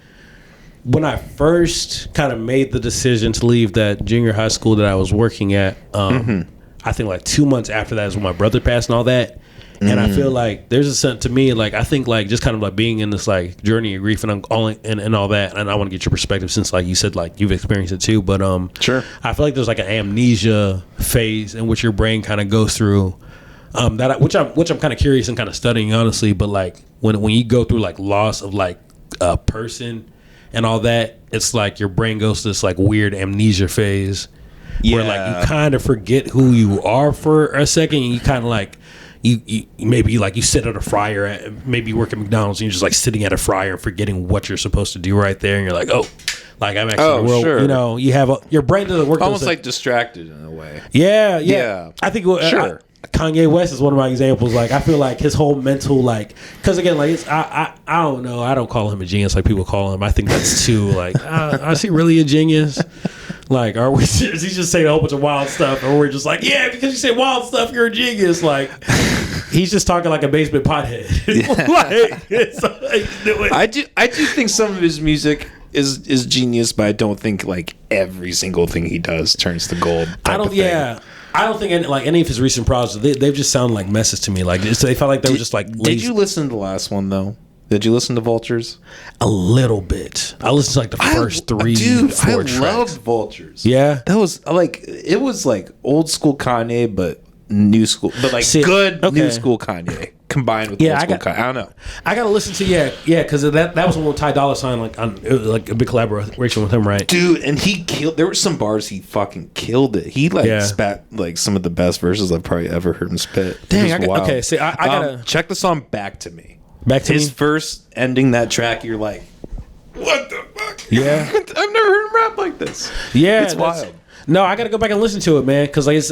A: when I first kind of made the decision to leave that junior high school that I was working at, I think like 2 months after that is when my brother passed and all that. And I feel like there's a sense to me, like I think like just kind of like being in this like journey of grief and all that, and I want to get your perspective since like you said like you've experienced it too. But
B: sure,
A: I feel like there's like an amnesia phase in which your brain kind of goes through. Which I'm kind of curious and kind of studying honestly. But like when you go through like loss of like a person and all that, it's like your brain goes to this like weird amnesia phase where like you kind of forget who you are for a second, and you kind of like. You maybe like you sit at a fryer maybe you work at McDonald's and you're just like sitting at a fryer and forgetting what you're supposed to do right there, and you're like, oh, Like I'm actually in the world.
B: Sure.
A: You know, you have your brain doesn't work.
B: Almost like distracted in a way.
A: Yeah. I think sure. Kanye West is one of my examples. Like I feel like his whole mental because again like I don't know. I don't call him a genius like people call him. I think that's too like is he really a genius? Like, is he just saying a whole bunch of wild stuff, or we're just like, yeah, because you say wild stuff, you're a genius. Like, he's just talking like a basement pothead.
B: I do think some of his music is genius, but I don't think like every single thing he does turns to gold. I don't
A: think any of his recent projects they've just sounded like messes to me. Like they felt like they were just like lazy.
B: Did you listen to the last one though? Did you listen to Vultures?
A: A little bit. I listened to like the first 4 tracks.
B: Loved Vultures.
A: Yeah,
B: that was like it was like old school Kanye, but new school, but like new school Kanye combined with old school Kanye. I don't know. I
A: gotta listen to because that was one with Ty Dolla $ign it was like a big collaboration with him, right?
B: Dude, and he killed. There were some bars he fucking killed it. He spat like some of the best verses I've probably ever heard him spit.
A: Dang, I gotta
B: check the song Back to Me.
A: Back to
B: his first ending that track, you're like, what the fuck?
A: Yeah,
B: I've never heard him rap like this.
A: Yeah,
B: it's wild.
A: No, I gotta go back and listen to it, man. Because like it's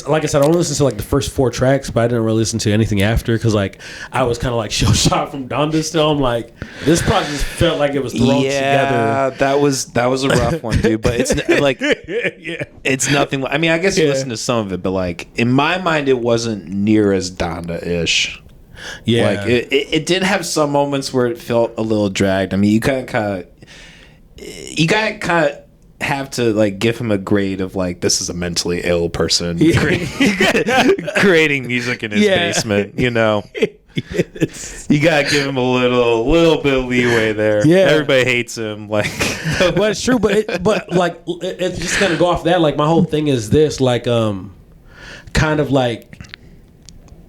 A: like I said, I only listened to like the first 4 tracks, but I didn't really listen to anything after. Because like I was kind of like shell shocked from Donda. Still, I'm like, this project felt like it was thrown together.
B: Yeah, that was a rough one, dude. But it's like, it's nothing. I mean, I guess you listen to some of it, but like in my mind, it wasn't near as Donda-ish. Yeah, like it did have some moments where it felt a little dragged. I mean, you gotta have to like give him a grade of like this is a mentally ill person creating music in his basement. You know, you gotta give him a little bit of leeway there. Yeah, everybody hates him. Like,
A: well, it's true, but it's just gonna go off that. Like, my whole thing is this, like, kind of like.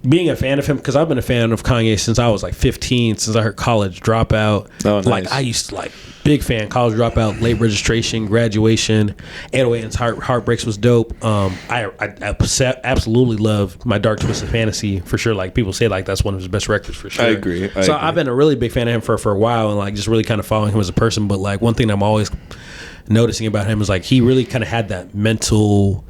A: Being a fan of him, because I've been a fan of Kanye since I was like 15, since I heard College Dropout. Oh, nice. Like I used to like big fan. College Dropout, Late Registration, Graduation, 808 and Heartbreaks was dope. I absolutely love My Dark Twisted Fantasy for sure. Like people say like that's one of his best records for sure.
B: I agree.
A: I've been a really big fan of him for a while and like just really kind of following him as a person. But like one thing I'm always noticing about him is like he really kind of had that mental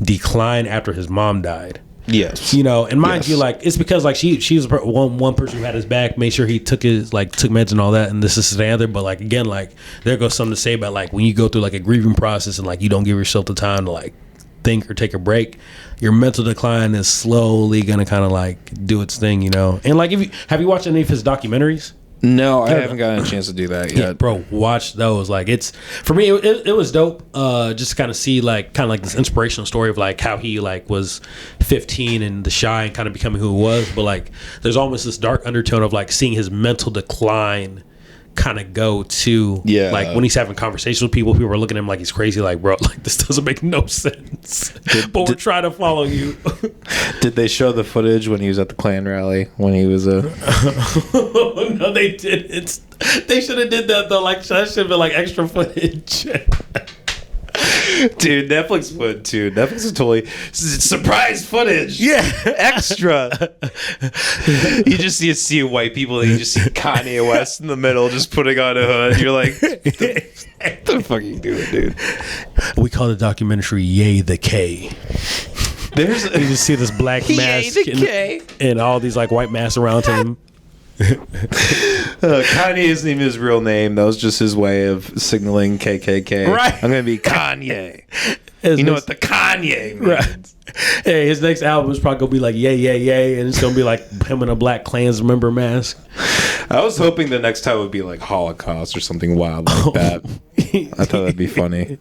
A: decline after his mom died.
B: Yes,
A: you know, and mind you, like it's because like she was one person who had his back, made sure he took meds and all that, and this is the other. But like again, like there goes something to say about like when you go through like a grieving process and like you don't give yourself the time to like think or take a break, your mental decline is slowly gonna kind of like do its thing, you know. And like have you watched any of his documentaries?
B: No, I haven't gotten a chance to do that yet.
A: Yeah, bro, watch those. Like it's for me, it was dope. Just to kind of see like this inspirational story of like how he like was 15 and the shy and kind of becoming who he was. But like there's almost this dark undertone of like seeing his mental decline kind of go to like when he's having conversations with people are looking at him like he's crazy, like bro, like this doesn't make no sense. But we're trying to follow you.
B: Did they show the footage when he was at the Klan rally when he was a
A: no, they didn't. They should have did that though. Like that should have been like extra footage.
B: Dude, Netflix would too. Netflix is totally surprise footage.
A: Yeah,
B: extra. You just see white people, and you just see Kanye West in the middle, just putting on a hood. You're like, what the fuck are you doing, dude?
A: We call the documentary "Yay the K." You just see this black mask and all these like white masks around him.
B: Kanye isn't even his real name. That was just his way of signaling KKK.
A: Right.
B: I'm gonna be Kanye. You know what the Kanye means. Right.
A: Hey, his next album is probably gonna be like Yay Yay Yay, and it's gonna be like him in a Black Klansman member mask.
B: I was hoping the next time would be like Holocaust or something wild like that. I thought that'd be funny.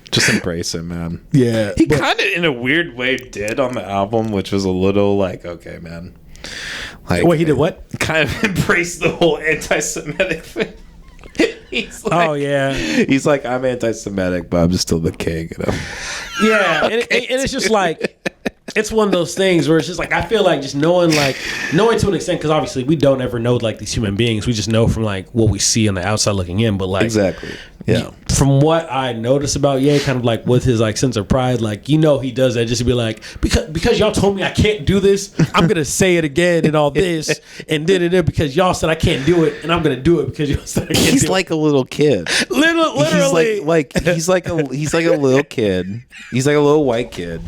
B: Just embrace it, man.
A: Yeah.
B: He kind of in a weird way did on the album, which was a little like, okay, man. Like,
A: wait, he did what?
B: Kind of embraced the whole anti-Semitic thing. He's like,
A: oh yeah,
B: he's like, I'm anti-Semitic, but I'm still the king. You know?
A: Yeah, and it's just like it's one of those things where it's just like I feel like just knowing to an extent, because obviously we don't ever know like these human beings. We just know from like what we see on the outside looking in. But like
B: exactly, Yeah.
A: From what I noticed about Ye, kind of like with his like sense of pride, like he does that just to be like, because y'all told me I can't do this, I'm gonna say it again and all this and because y'all said I can't do it and I'm gonna do it because y'all said I can't.
B: He's like a little kid.
A: Literally,
B: he's like a little kid. He's like a little white kid.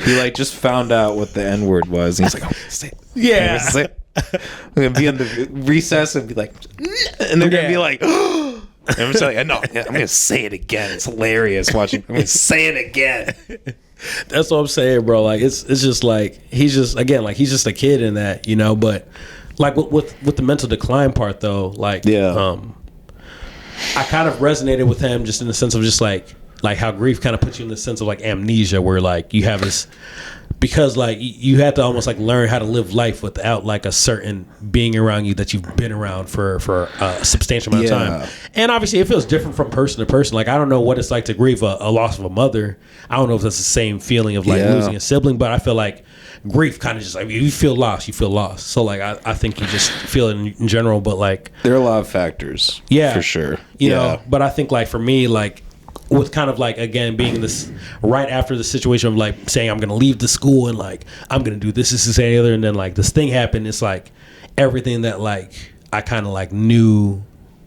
B: He like just found out what the N word was. And he's like, oh, say it.
A: Yeah.
B: I'm gonna be in the recess and be like, and they're gonna be like. And I'm just like, no, I'm gonna say it again. It's hilarious watching. I'm gonna say it again.
A: That's what I'm saying, bro. Like it's just like he's just a kid in that, But like with the mental decline part though, like I kind of resonated with him just in the sense of just like how grief kind of puts you in the sense of like amnesia, where like you have this. Because like you have to almost like learn how to live life without like a certain being around you that you've been around for a substantial amount of time. And obviously it feels different from person to person. Like I don't know what it's like to grieve a loss of a mother. I don't know if that's the same feeling of like losing a sibling, but I feel like grief kind of just like you feel lost. So like I think you just feel it in general, but like
B: there are a lot of factors. Yeah, for sure.
A: You know, but I think like for me, like with kind of like, again, being this right after the situation of like saying I'm going to leave the school and like I'm going to do this and the other, and then like this thing happened. It's like everything that like I kind of like knew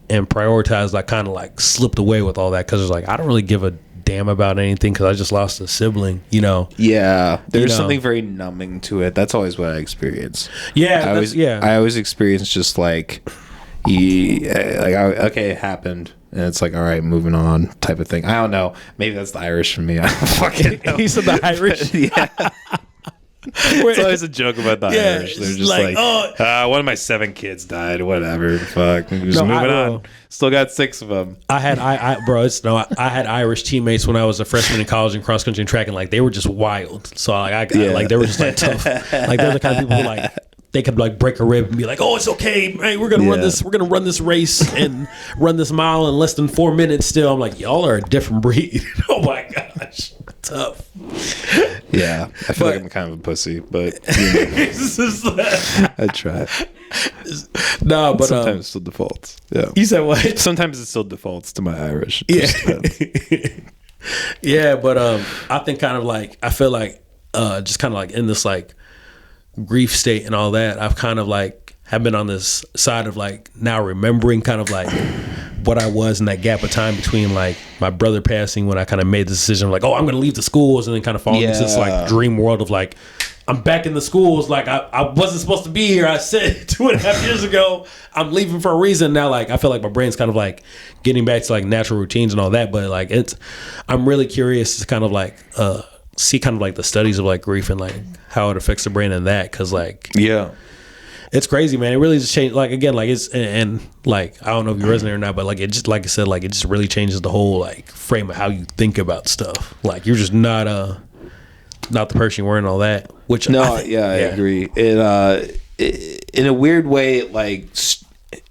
A: and prioritized, like kind of like slipped away with all that, because it's like I don't really give a damn about anything because I just lost a sibling,
B: Yeah, there's something very numbing to it. That's always what I experience.
A: Yeah,
B: I always experience just like okay, it happened. And it's like, all right, moving on type of thing. I don't know. Maybe that's the Irish for me. I don't fucking know.
A: He said the Irish?
B: Yeah. It's always a joke about the Irish. They're just like one of my 7 kids died. Whatever. Fuck. Just moving on. Still got 6 of them.
A: I had Irish teammates when I was a freshman in college in cross country and track, and like they were just wild. So like like they were just like tough. Like they're the kind of people who like they could like break a rib and be like, "Oh, it's okay, hey, we're gonna run this. We're gonna run this race and run this mile in less than 4 minutes." Still, I'm like, y'all are a different breed. Oh my gosh, tough.
B: Yeah, I feel like I'm kind of a pussy, but I try.
A: No, but
B: sometimes it still defaults. Yeah,
A: you said what?
B: Sometimes it still defaults to my Irish.
A: Yeah, but I think kind of like I feel like just kind of like in this like grief state and all that, I've kind of like have been on this side of like now remembering kind of like what I was in that gap of time between like my brother passing, when I kind of made the decision of like, oh, I'm gonna leave the schools, and then kind of falling into this like dream world of like I'm back in the schools, like I wasn't supposed to be here. I said 2.5 years ago I'm leaving for a reason. Now like I feel like my brain's kind of like getting back to like natural routines and all that, but like I'm really curious to kind of like see kind of like the studies of like grief and like how it affects the brain and that, because like it's crazy, man. It really just changed, like again, like it's and like I don't know if you resonate or not, but like it just, like I said, like it just really changes the whole like frame of how you think about stuff. Like you're just not the person you were and all that, which I agree.
B: It in a weird way, like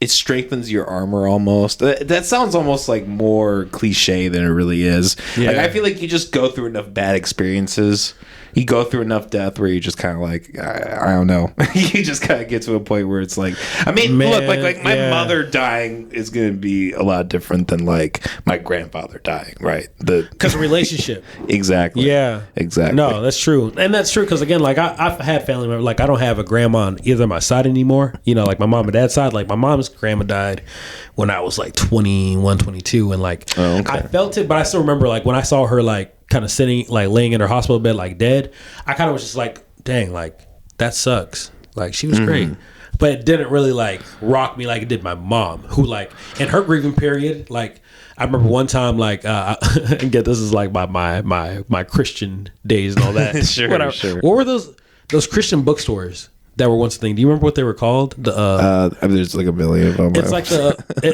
B: it strengthens your armor almost. That sounds almost like more cliche than it really is. Like I feel like you just go through enough bad experiences, you go through enough death where you just kind of like I don't know. You just kind of get to a point where it's like, I mean, look, like my mother dying is going to be a lot different than like my grandfather dying, right?
A: Because of relationship.
B: Exactly.
A: Yeah.
B: Exactly.
A: No, that's true, and that's true because again, like I've had family members. Like I don't have a grandma on either my side anymore. Like my mom and dad's side. Like my mom's grandma died when I was like 21, 22, and like I felt it, but I still remember like when I saw her like kind of sitting, like laying in her hospital bed, like dead, I kind of was just like, dang, like that sucks. Like she was great, but it didn't really like rock me like it did my mom, who like in her grieving period, like I remember one time, like again, this is like my Christian days and all that.
B: Sure.
A: What were those Christian bookstores that were once a thing? Do you remember what they were called?
B: I mean, there's like a million of them.
A: It's like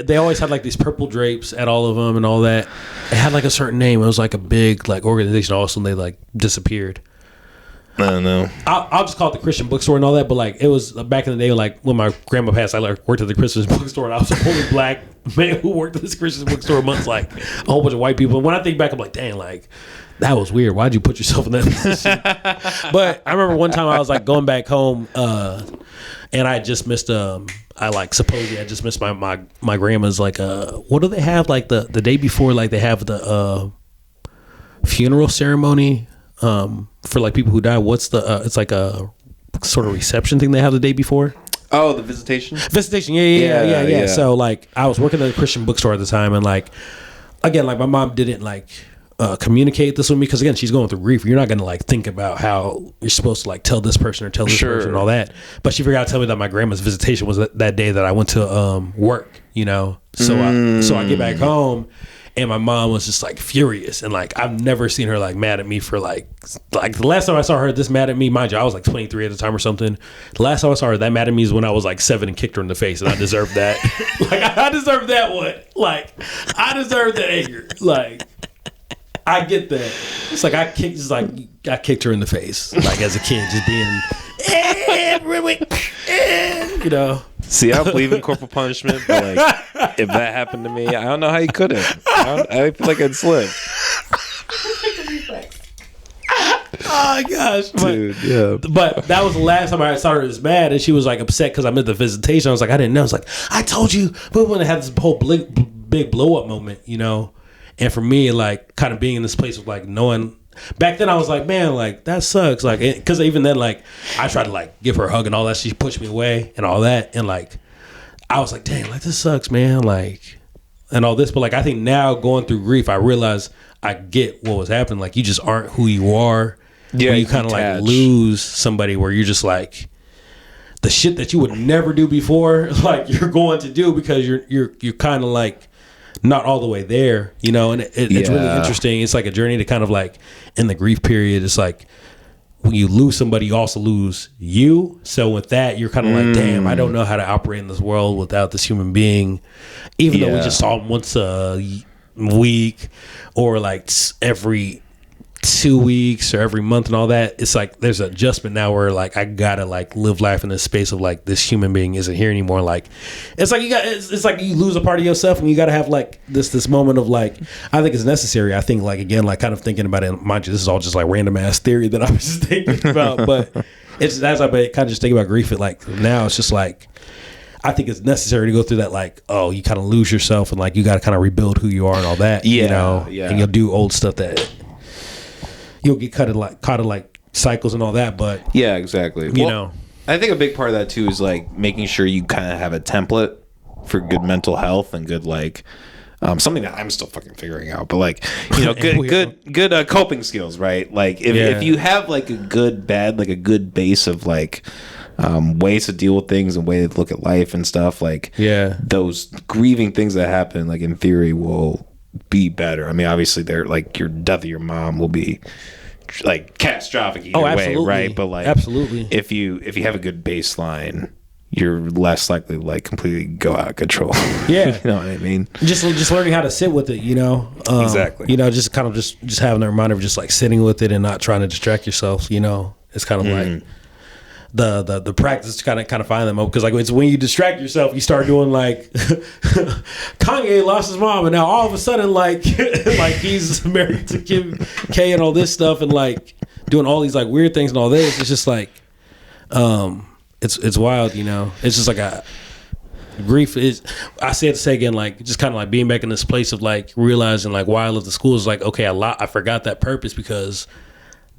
A: they always had like these purple drapes at all of them and all that. It had like a certain name. It was like a big like organization. All of a sudden they like disappeared.
B: I don't know.
A: I'll just call it the Christian bookstore and all that. But like it was back in the day, like when my grandma passed, I like worked at the Christian bookstore, and I was the only black man who worked at this Christian bookstore amongst like a whole bunch of white people. And when I think back, I'm like, dang, like that was weird. Why'd you put yourself in that position? But I remember one time I was like going back home, and I just missed I like supposedly I just missed my grandma's like what do they have like the day before, like they have the funeral ceremony for like people who die. What's the it's like a sort of reception thing they have the day before.
B: Oh, the visitation.
A: Yeah. So like I was working at a Christian bookstore at the time, and like again, like my mom didn't like communicate this with me because again, she's going through grief. You're not going to like think about how you're supposed to like tell this person or tell this person and all that. But she forgot to tell me that my grandma's visitation was that day that I went to work. You know, so I get back home. And my mom was just like furious, and like I've never seen her like mad at me for like the last time I saw her this mad at me, mind you, I was like 23 at the time or something. The last time I saw her that mad at me is when I was like 7 and kicked her in the face, and I deserved that. Like I deserved that one. Like I deserved the anger. Like I get that. It's like I kicked her in the face, like as a kid, just being, you know.
B: See, I believe in corporal punishment, but like if that happened to me, I don't know how you couldn't. I feel like I'd slip.
A: Oh gosh,
B: dude, yeah.
A: But that was the last time I saw her as mad, and she was like upset because I missed the visitation. I was like, I didn't know. I was like, I told you, but when I had this whole big blow up moment, you know. And for me, like kind of being in this place of like knowing. Back then I was like, man, like that sucks. Like, because even then, like I tried to like give her a hug and all that. She pushed me away and all that. And like, I was like, dang, like this sucks, man. Like, and all this. But like, I think now going through grief, I realize I get what was happening. Like, you just aren't who you are. Yeah. You kind of like lose somebody where you're just like the shit that you would never do before. Like you're going to do because you're kind of like not all the way there, you know, and it's really interesting. It's like a journey to kind of like in the grief period. It's like when you lose somebody, you also lose you. So with that, you're kind of like, damn, I don't know how to operate in this world without this human being, even though we just saw him once a week or like every 2 weeks or every month and all that. It's like there's an adjustment now where like I gotta like live life in this space of like this human being isn't here anymore. Like it's like it's like you lose a part of yourself, and you gotta have like this moment of like, I think it's necessary. I think like again, like kind of thinking about it, mind you, this is all just like random ass theory that I was just thinking about, but it's that's like kind of just thinking about grief. It like now it's just like I think it's necessary to go through that, like, oh, you kind of lose yourself and like you got to kind of rebuild who you are and all that, you know, and you'll do old stuff that you'll get caught in like cycles and all that, but
B: yeah, exactly.
A: You know,
B: I think a big part of that too is like making sure you kind of have a template for good mental health and good like something that I'm still fucking figuring out, but like, you know, good coping skills, right? Like if you have like a good base of like ways to deal with things and way to look at life and stuff, like those grieving things that happen, like in theory will be better. I mean, obviously they're like your death of your mom will be like catastrophic either way, right? But like
A: absolutely,
B: if you have a good baseline, you're less likely to like completely go out of control.
A: Yeah.
B: You know what I mean?
A: Just learning how to sit with it, you know?
B: Exactly.
A: You know, just kind of just having a reminder of just like sitting with it and not trying to distract yourself, you know? It's kind of like the practice to kind of find them up, because like it's when you distract yourself, you start doing like Kanye lost his mom and now all of a sudden like like he's married to Kim K and all this stuff and like doing all these like weird things and all this. It's just like it's wild, you know. It's just like grief is, I say it to say again, like just kind of like being back in this place of like realizing like why I left the school is like, okay, I forgot that purpose because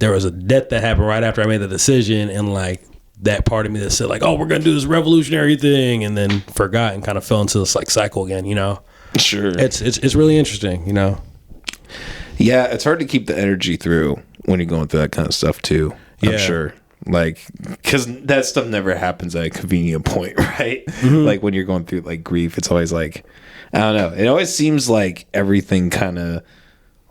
A: there was a death that happened right after I made the decision, and like that part of me that said like, oh, we're gonna do this revolutionary thing, and then forgot and kind of fell into this like cycle again, you know.
B: Sure.
A: It's really interesting, you know.
B: Yeah, it's hard to keep the energy through when you're going through that kind of stuff too. I'm sure. Like, because that stuff never happens at a convenient point, right? Like when you're going through like grief, it's always like, I don't know. It always seems like everything kind of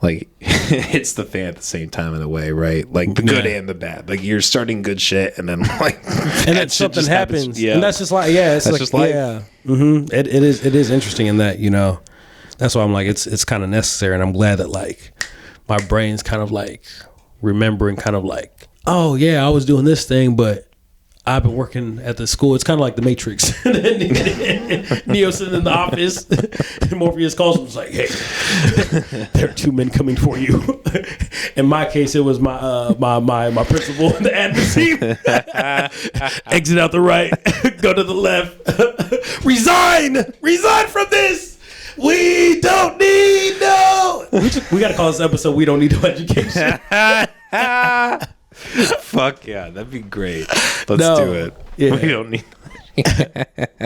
B: like hits the fan at the same time in a way, right? Like the good and the bad. Like you're starting good shit, and then like
A: and then something happens.
B: Yeah,
A: and that's just like it's
B: that's
A: like
B: just life.
A: Yeah. It is interesting in that, you know. That's why I'm like it's kind of necessary, and I'm glad that like my brain's kind of like remembering, kind of like, oh yeah, I was doing this thing, but I've been working at the school. It's kind of like the Matrix. Neo sitting in the office. Morpheus calls him. It's like, hey, there are 2 men coming for you. In my case, it was my principal, the admin team. Exit out the right. Go to the left. Resign from this. We don't need no. We got to call this episode "We Don't Need No Education."
B: Fuck yeah, that'd be great. Let's do it.
A: Yeah.
B: We don't need.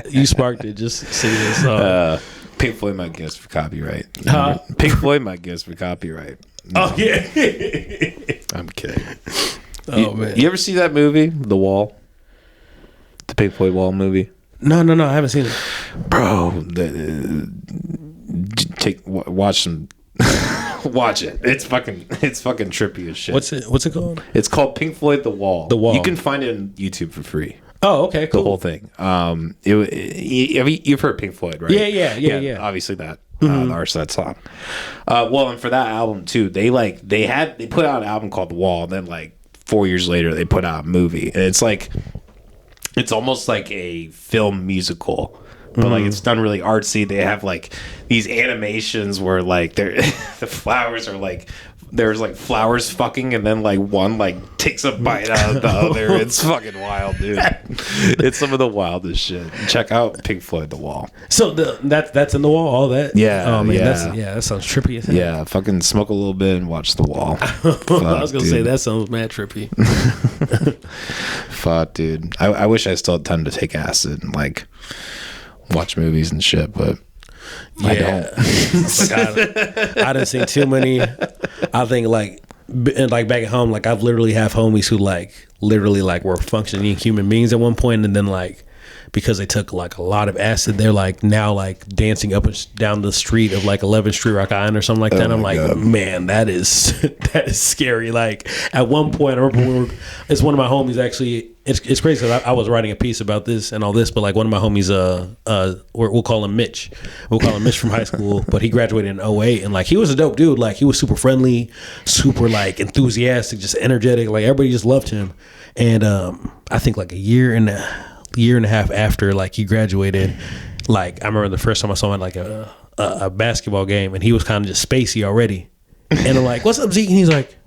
A: You sparked it. Just sing this song.
B: Pink Floyd might get us for copyright.
A: Huh?
B: Pink Floyd might get us for copyright. No,
A: Oh yeah.
B: I'm kidding.
A: Oh man.
B: You ever see that movie, The Wall? The Pink Floyd Wall movie?
A: No, I haven't seen it.
B: Bro, watch some. Watch it. It's fucking trippy as shit.
A: What's it called?
B: It's called Pink Floyd The Wall.
A: The Wall.
B: You can find it on YouTube for free.
A: Oh, okay, cool.
B: The whole thing. You've heard Pink Floyd, right?
A: Yeah.
B: Obviously that. The artist of that song. Well, and for that album too, they put out an album called The Wall, and then like 4 years later they put out a movie, and it's almost like a film musical. But like it's done really artsy. They have like these animations where like the flowers are like there's like flowers fucking, and then like one like takes a bite out of the other. It's fucking wild, dude. It's some of the wildest shit. Check out Pink Floyd The Wall.
A: So that's in The Wall. All that.
B: Yeah.
A: Oh man,
B: yeah.
A: that sounds trippy as hell.
B: Yeah, fucking smoke a little bit and watch The Wall. Fuck,
A: I was gonna say that sounds mad trippy.
B: Fuck, dude. I wish I still had time to take acid and like watch movies and shit, but I don't.
A: I done seen too many. I think like back at home, like I've literally have homies who like literally like were functioning human beings at one point, and then like because they took like a lot of acid, they're like now like dancing up and down the street of like 11th Street Rock Island or something like that. I'm like, God. Man, that is scary. Like at one point, I remember it's one of my homies actually. It's crazy because I was writing a piece about this and all this, but like one of my homies, we'll call him Mitch. We'll call him Mitch from high school, but he graduated in 2008, and like he was a dope dude. Like he was super friendly, super like enthusiastic, just energetic. Like everybody just loved him. And I think like a year and a half after like he graduated, like I remember the first time I saw him at like a basketball game, and he was kind of just spacey already. And I'm like, "What's up, Zeke?" And he's like,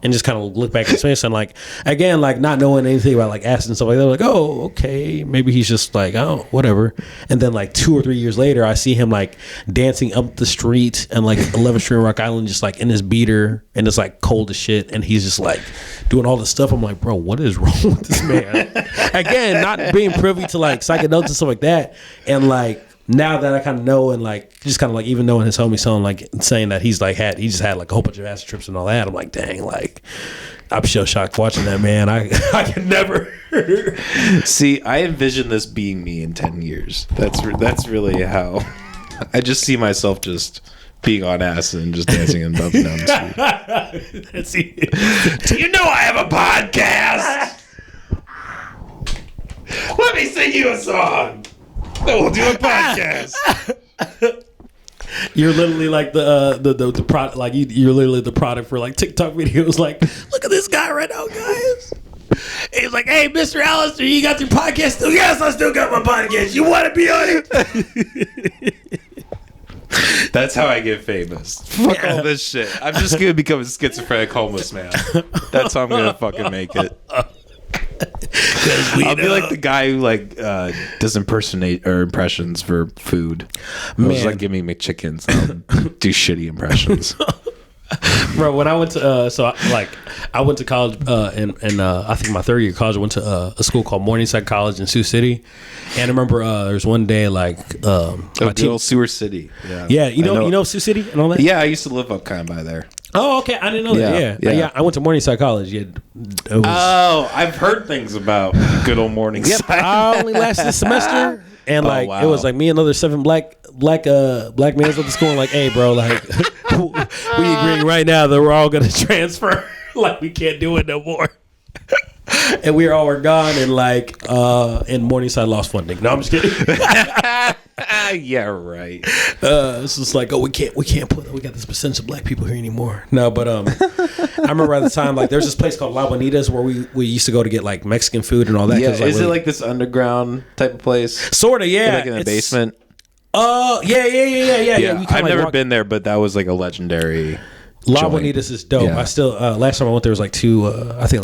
A: and just kind of look back at his face and like again like not knowing anything about like acid and stuff like that. Like, oh, okay, maybe he's just like, oh, whatever. And then like 2 or 3 years later, I see him like dancing up the street and like 11th Street Rock Island, just like in his beater, and it's like cold as shit, and he's just like doing all this stuff. I'm like, bro, what is wrong with this man? Again, not being privy to like psychedelics and stuff like that, and like now that I kind of know, and like just kind of like even knowing his homie son, like saying that he just had like a whole bunch of acid trips and all that, I'm like, dang, like I'm still shocked watching that, man. I can never
B: see. I envision this being me in 10 years. That's really how I just see myself just being on acid and just dancing and bumping down the street. Do you know I have a podcast? Let me sing you a song. Then we'll do a podcast.
A: You're literally like the product, like you're literally the product for like TikTok videos. Like, look at this guy right now, guys. He's like, hey, Mr. Alistair, you got your podcast still? Yes, I still got my podcast. You want to be on it?
B: That's how I get famous. Fuck all this shit. I'm just gonna become a schizophrenic homeless man. That's how I'm gonna fucking make it. I'll be like the guy who like does impressions for food. Just like give me McChickens. I'll do shitty impressions.
A: Bro, when I went to I went to college and I think my third year of college I went to a school called Morningside College in Sioux City, and I remember there was one day like
B: Sewer City.
A: Yeah, you know Sioux City and all that.
B: Yeah, I used to live up kind of by there.
A: Oh, okay. I didn't know that. Yeah. I went to Morningside College.
B: I've heard things about good old Morningside.
A: Yep, I only lasted a semester, and like it was like me and another 7 black males at the school. And like, hey, bro, like we agreeing right now that we're all gonna transfer. Like we can't do it no more. And we all were gone, and like and Morningside lost funding. No, I'm just kidding.
B: Yeah, right.
A: It's just like, oh, we got this percentage of black people here anymore. No, but I remember at the time, like, there's this place called La Bonita's where we used to go to get like Mexican food and all that.
B: Yeah,
A: like,
B: is it like this underground type of place?
A: Sort of, yeah.
B: Like in the basement?
A: Yeah.
B: I've never been there, but that was like a legendary
A: La Bonita's is dope.
B: Yeah.
A: I still last time I went there was like two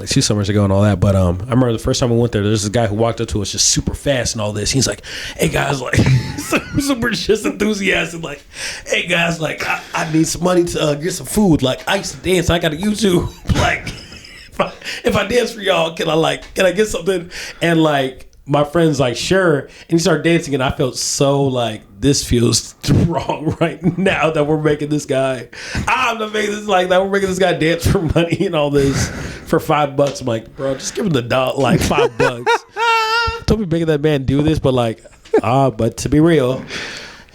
A: summers ago and all that. But I remember the first time I went there, there's this guy who walked up to us just super fast and all this. He's like, "Hey guys," like super just enthusiastic, like, "Hey guys, like I need some money to get some food. Like I used to dance, I got a YouTube. Like if I dance for y'all, can I get something?" And like my friend's like, "Sure," and he started dancing, and I felt so like, this feels wrong right now that we're making this guy. I'm not making this like that. We're making this guy dance for money and all this for $5. I'm like, bro, just give him the $5. Don't be making that man do this, but like, but to be real,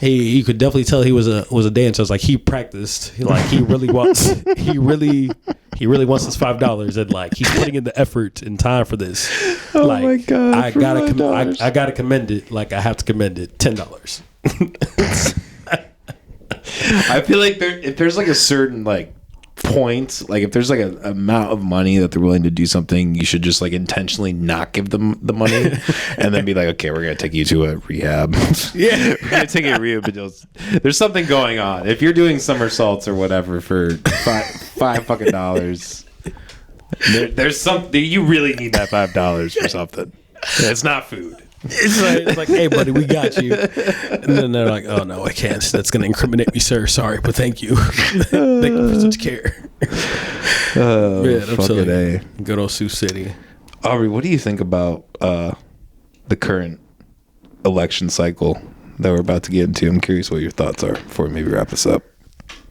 A: you could definitely tell he was a dancer. It's like he practiced. He really wants he really wants his $5, and like he's putting in the effort and time for this.
B: Oh
A: like,
B: my god!
A: I gotta commend it. Like I have to commend it. $10.
B: I feel like if there's like a certain like point, like if there's like an amount of money that they're willing to do something, you should just like intentionally not give them the money, and then be like, okay, we're gonna take you to a rehab.
A: Yeah,
B: we're gonna take you to rehab. There's something going on. If you're doing somersaults or whatever for five fucking dollars, there's something you really need that $5 for something. It's not food.
A: It's like, hey, buddy, we got you. And then they're like, oh, no, I can't. That's going to incriminate me, sir. Sorry, but thank you. Thank you for such care.
B: Fucking A.
A: Good old Sioux City.
B: Aubrey, what do you think about the current election cycle that we're about to get into? I'm curious what your thoughts are before we maybe wrap this up.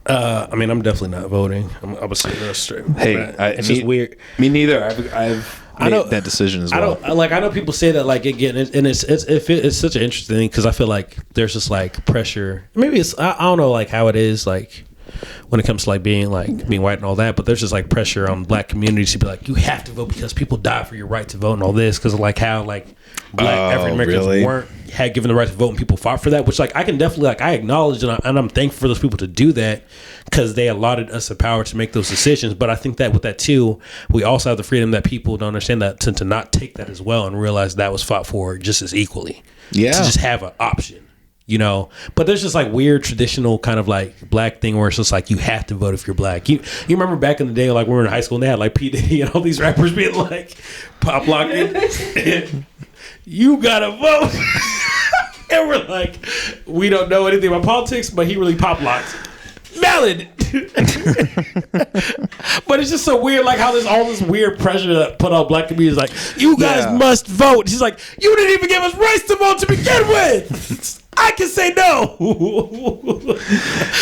A: I mean, I'm definitely not voting. I'm gonna say that straight.
B: Hey,
A: it's just weird.
B: Me neither. I've made that decision as well.
A: I know people say that like again, and it's such an interesting thing because I feel like there's just like pressure. Maybe it's I don't know like how it is like when it comes to like being white and all that, but there's just like pressure on black communities to be like, you have to vote because people die for your right to vote and all this because of like how like black African Americans had given the right to vote and people fought for that, which like I can definitely like I acknowledge and I'm thankful for those people to do that because they allotted us the power to make those decisions. But I think that with that too, we also have the freedom that people don't understand that to not take that as well and realize that was fought for just as equally. Yeah, to just have an option. You know, but there's just like weird traditional kind of like black thing where it's just like you have to vote if you're black. You remember back in the day, like we were in high school and they had like P. Diddy and all these rappers being like pop locking, you gotta vote. And we're like, we don't know anything about politics, but he really pop locked. Valid. But it's just so weird, like how there's all this weird pressure that put on black communities, like you guys must vote. She's like, you didn't even give us rights to vote to begin with. I can say no.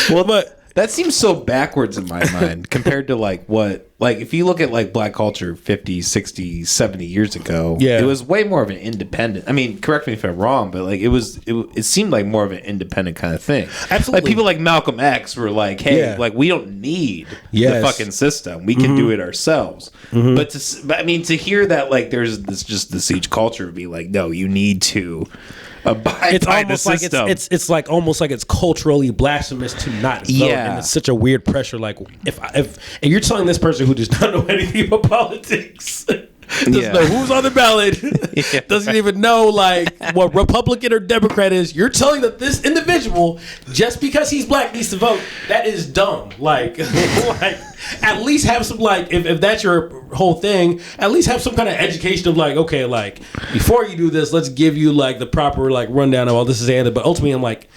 B: Well, but that seems so backwards in my mind compared to like what, like if you look at like black culture 50, 60, 70 years ago, it was way more of an independent. I mean, correct me if I'm wrong, but like it seemed like more of an independent kind of thing.
A: Absolutely.
B: Like people like Malcolm X were like, hey, like we don't need the fucking system. We can do it ourselves. But I mean, to hear that like there's this huge culture to be like, no, you need to abide by the system.
A: Like it's like almost like it's culturally blasphemous to not vote, and it's such a weird pressure. Like if and you're telling this person who does not know anything about politics, doesn't know who's on the ballot, doesn't even know like what Republican or Democrat is. You're telling that this individual, just because he's black, needs to vote. That is dumb. Like at least have some like if that's your whole thing, at least have some kind of education of like, okay, like before you do this, let's give you like the proper like rundown of all this is ended. But ultimately, I'm like,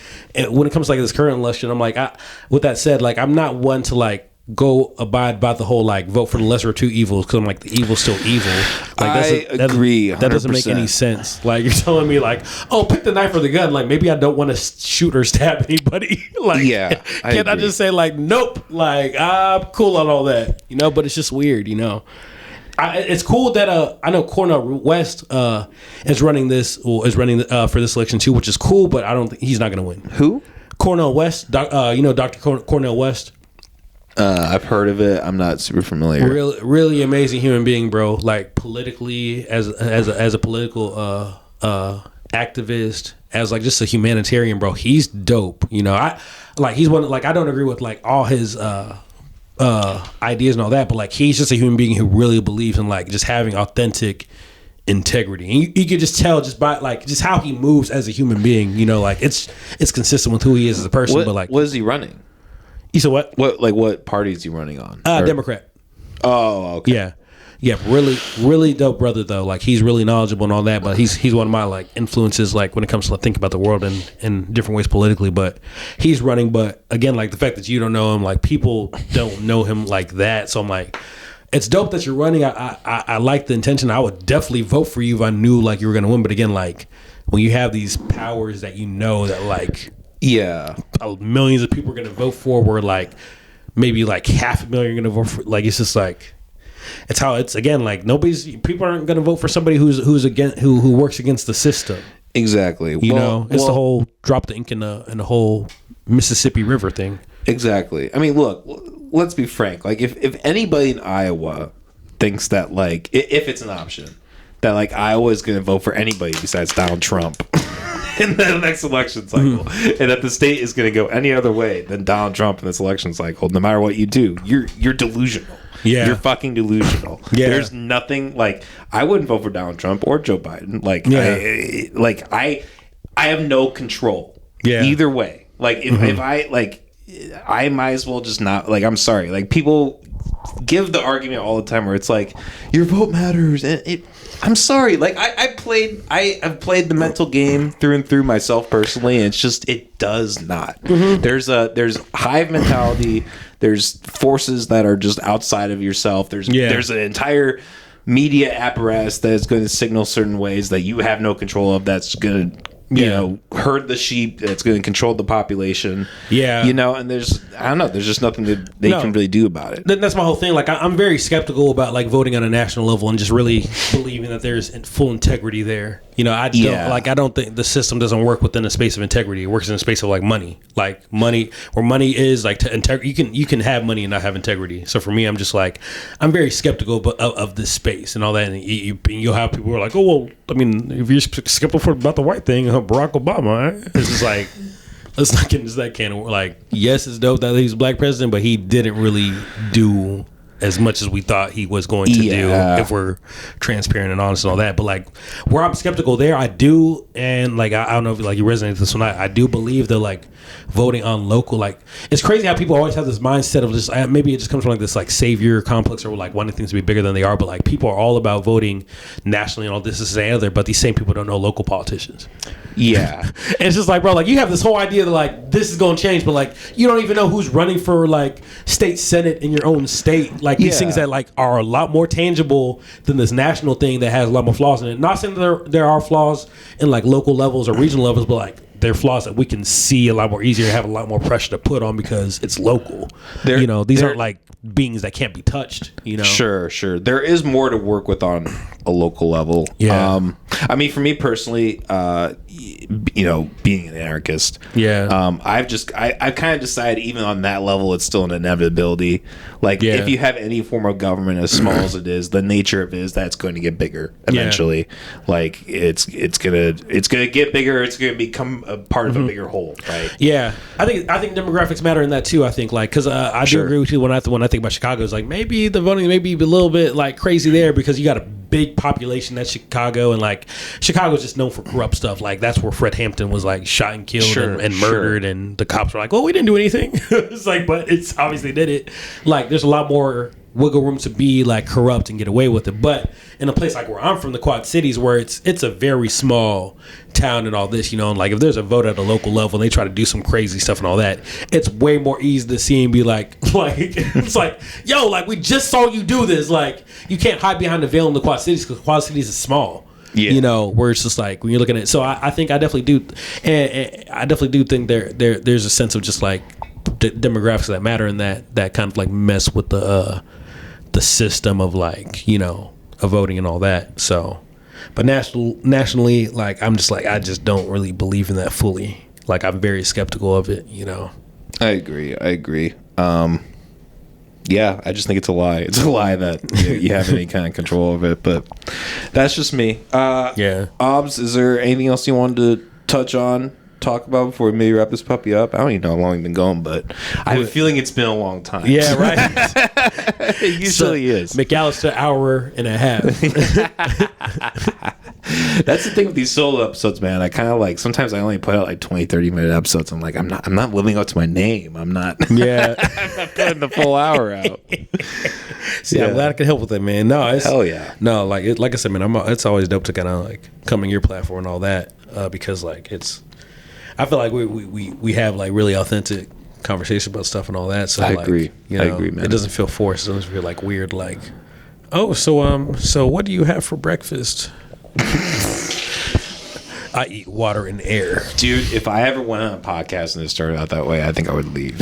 A: when it comes to like this current election, I'm like, with that said, like I'm not one to like go abide by the whole like vote for the lesser of two evils because I'm like the evil's still evil. Like
B: I agree. 100%.
A: That doesn't make any sense. Like you're telling me like, oh, pick the knife or the gun. Like maybe I don't want to shoot or stab anybody. Like can't I just say like nope? Like I'm cool on all that, you know? But it's just weird, you know. It's cool that I know Cornel West is running for this election too, which is cool. But I don't think he's not going to win.
B: Who?
A: Cornel West. You know Dr. Cornel West.
B: I've heard of it. I'm not super familiar.
A: Really amazing human being, bro. Like politically, as a political activist, as like just a humanitarian, bro. He's dope. You know, he's one. Like I don't agree with like all his ideas and all that, but like he's just a human being who really believes in like just having authentic integrity, and you can just tell just by like just how he moves as a human being, you know, like it's consistent with who he is as a person. But like,
B: what is he running?
A: You said what?
B: What party is he running on?
A: Democrat.
B: Oh, okay.
A: Yeah, really dope brother though. Like he's really knowledgeable and all that, but he's one of my like influences like when it comes to like, think about the world in different ways politically. But he's running. But again, like the fact that you don't know him, like people don't know him like that. So I'm like, it's dope that you're running. I like the intention. I would definitely vote for you if I knew like you were gonna win. But again, like when you have these powers that you know that like millions of people are gonna vote for, where like maybe like 500,000 are gonna vote for, like it's just like. It's how it's again like people aren't going to vote for somebody who's against who works against the system.
B: Exactly.
A: You know, it's the whole drop the ink in the whole Mississippi River thing.
B: Exactly. I mean, look, let's be frank. Like if anybody in Iowa thinks that like if it's an option that like Iowa is going to vote for anybody besides Donald Trump in the next election cycle, and that the state is going to go any other way than Donald Trump in this election cycle, no matter what you do, you're delusional. Yeah. You're fucking delusional. Yeah. There's nothing like I wouldn't vote for Donald Trump or Joe Biden. Like I have no control. Yeah. Either way. Like if I like I might as well just not like I'm sorry. Like people give the argument all the time where it's like your vote matters and I'm sorry. Like I've played the mental game through and through myself personally, and it's just it does not. There's hive mentality. There's forces that are just outside of yourself. There's an entire media apparatus that is going to signal certain ways that you have no control of. That's going to you know, herd the sheep. That's going to control the population. Yeah, you know, and there's just nothing that they can really do about it.
A: That's my whole thing. Like I'm very skeptical about like voting on a national level and just really believing that there's full integrity there. You know, I don't think the system doesn't work within a space of integrity. It works in a space of like money where money is like you can have money and not have integrity. So for me, I'm just like I'm very skeptical of this space and all that. And you'll have people who are like, oh well, I mean, if you're skeptical about the white thing, Barack Obama, it's just like let's not get into that can of like. Yes, it's dope that he's a black president, but he didn't really do as much as we thought he was going to do, if we're transparent and honest and all that. But like where I'm skeptical there, I do, and like I don't know if like you resonate with this one. I do believe that like voting on local, like it's crazy how people always have this mindset of just maybe it just comes from like this like savior complex or like wanting things to be bigger than they are. But like people are all about voting nationally and all this and other, but these same people don't know local politicians. Yeah, and it's just like, bro, like you have this whole idea that like this is going to change, but like you don't even know who's running for like state senate in your own state. Like these things that like are a lot more tangible than this national thing that has a lot more flaws in it. Not saying that there are flaws in like local levels or regional levels, but like they're flaws that we can see a lot more easier, have a lot more pressure to put on because it's local. You know, these aren't like beings that can't be touched. You know,
B: sure. There is more to work with on a local level. Yeah, I mean, for me personally, you know, being an anarchist, I've kind of decided even on that level, it's still an inevitability. Like if you have any form of government as small as it is, the nature of it is that it's going to get bigger eventually. Like it's gonna get bigger. It's gonna become a part of a bigger whole, right?
A: Yeah, I think demographics matter in that too. I think like because I do agree with you when I think about Chicago. It's like maybe the voting may be a little bit like crazy there because you got a big population at Chicago, and like Chicago's just known for corrupt stuff. Like that's where Fred Hampton was like shot and killed and murdered, and the cops were like, "Well, we didn't do anything." It's like, but it's obviously did it. Like there's a lot more wiggle room to be like corrupt and get away with it. But in a place like where I'm from, the Quad Cities, where it's a very small town and all this, you know, and like if there's a vote at a local level and they try to do some crazy stuff and all that, it's way more easy to see and be like it's like, yo, like we just saw you do this. Like you can't hide behind the veil in the Quad Cities because Quad Cities is small. Yeah. You know, where it's just like when you're looking at it. So I think I definitely do, and I definitely do think there's a sense of just like demographics that matter and that kind of like mess with the system of like, you know, of voting and all that. So, but nationally, like I'm just like I just don't really believe in that fully. Like I'm very skeptical of it. You know.
B: I agree. Yeah, I just think it's a lie. It's a lie that you have any kind of control of it, but that's just me. Aubs, is there anything else you wanted to touch on talk about before we maybe wrap this puppy up? I don't even know how long we've been going, but I have a feeling it's been a long time.
A: Yeah, right.
B: It usually is.
A: McAllister, hour and a half.
B: That's the thing with these solo episodes, man. I kind of like, sometimes I only put out like 20, 30-minute episodes. I'm like, I'm not living up to my name. I'm not putting the full hour out.
A: See, I'm glad I could help with that, man. No, it's
B: hell yeah.
A: No, like I said, man, it's always dope to kind of like come in your platform and all that, because like I feel like we have like really authentic conversation about stuff and all that. So
B: I
A: like,
B: agree.
A: You know,
B: I agree, man.
A: It doesn't feel forced. It doesn't feel like weird. Like, oh, so what do you have for breakfast? I eat water and air.
B: Dude, if I ever went on a podcast and it started out that way, I think I would leave.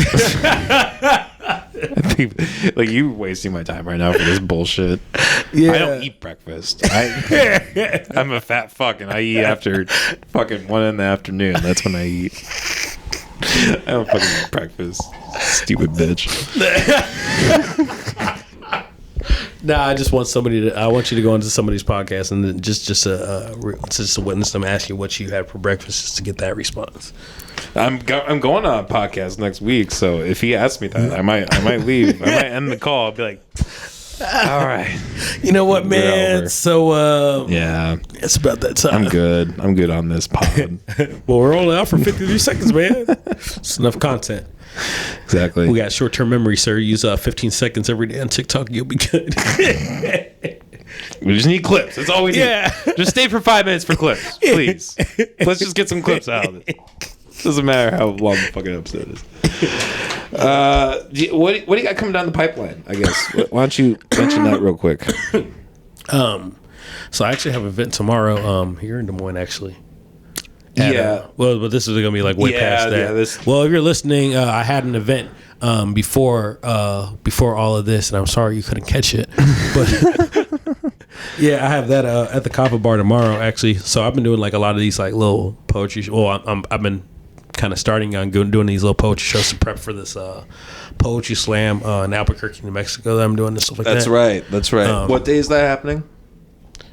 B: I think, like, you wasting my time right now for this bullshit. Yeah. I don't eat breakfast. I'm a fat fuck, and I eat after fucking 1 in the afternoon. That's when I eat. I don't fucking eat breakfast. Stupid bitch.
A: Nah, I just want I want you to go into somebody's podcast and then just to witness them ask you what you had for breakfast, just to get that response.
B: I'm going on a podcast next week, so if he asks me that, I might leave. I might end the call. I'll be like, all right.
A: You know what, man? So
B: yeah,
A: it's about that time.
B: I'm good on this pod.
A: Well, we're only out for 53 seconds, man. It's enough content.
B: Exactly.
A: We got short-term memory, sir. Use 15 seconds every day on TikTok. You'll be good.
B: We just need clips. That's all we need. Yeah. Just stay for 5 minutes for clips, please. Let's just get some clips out of it. Doesn't matter how long the fucking episode is. What do you got coming down the pipeline, I guess? Why don't you mention that real quick?
A: So I actually have an event tomorrow here in Des Moines, actually.
B: Yeah.
A: But this is going to be like way past that.
B: Yeah,
A: well, if you're listening, I had an event before all of this, and I'm sorry you couldn't catch it. But yeah, I have that at the Kava Bar tomorrow, actually. So I've been doing like a lot of these like little poetry. I've been kind of starting on doing these little poetry shows to prep for this poetry slam in Albuquerque, New Mexico that I'm doing and stuff like that.
B: That's right. What day is that happening?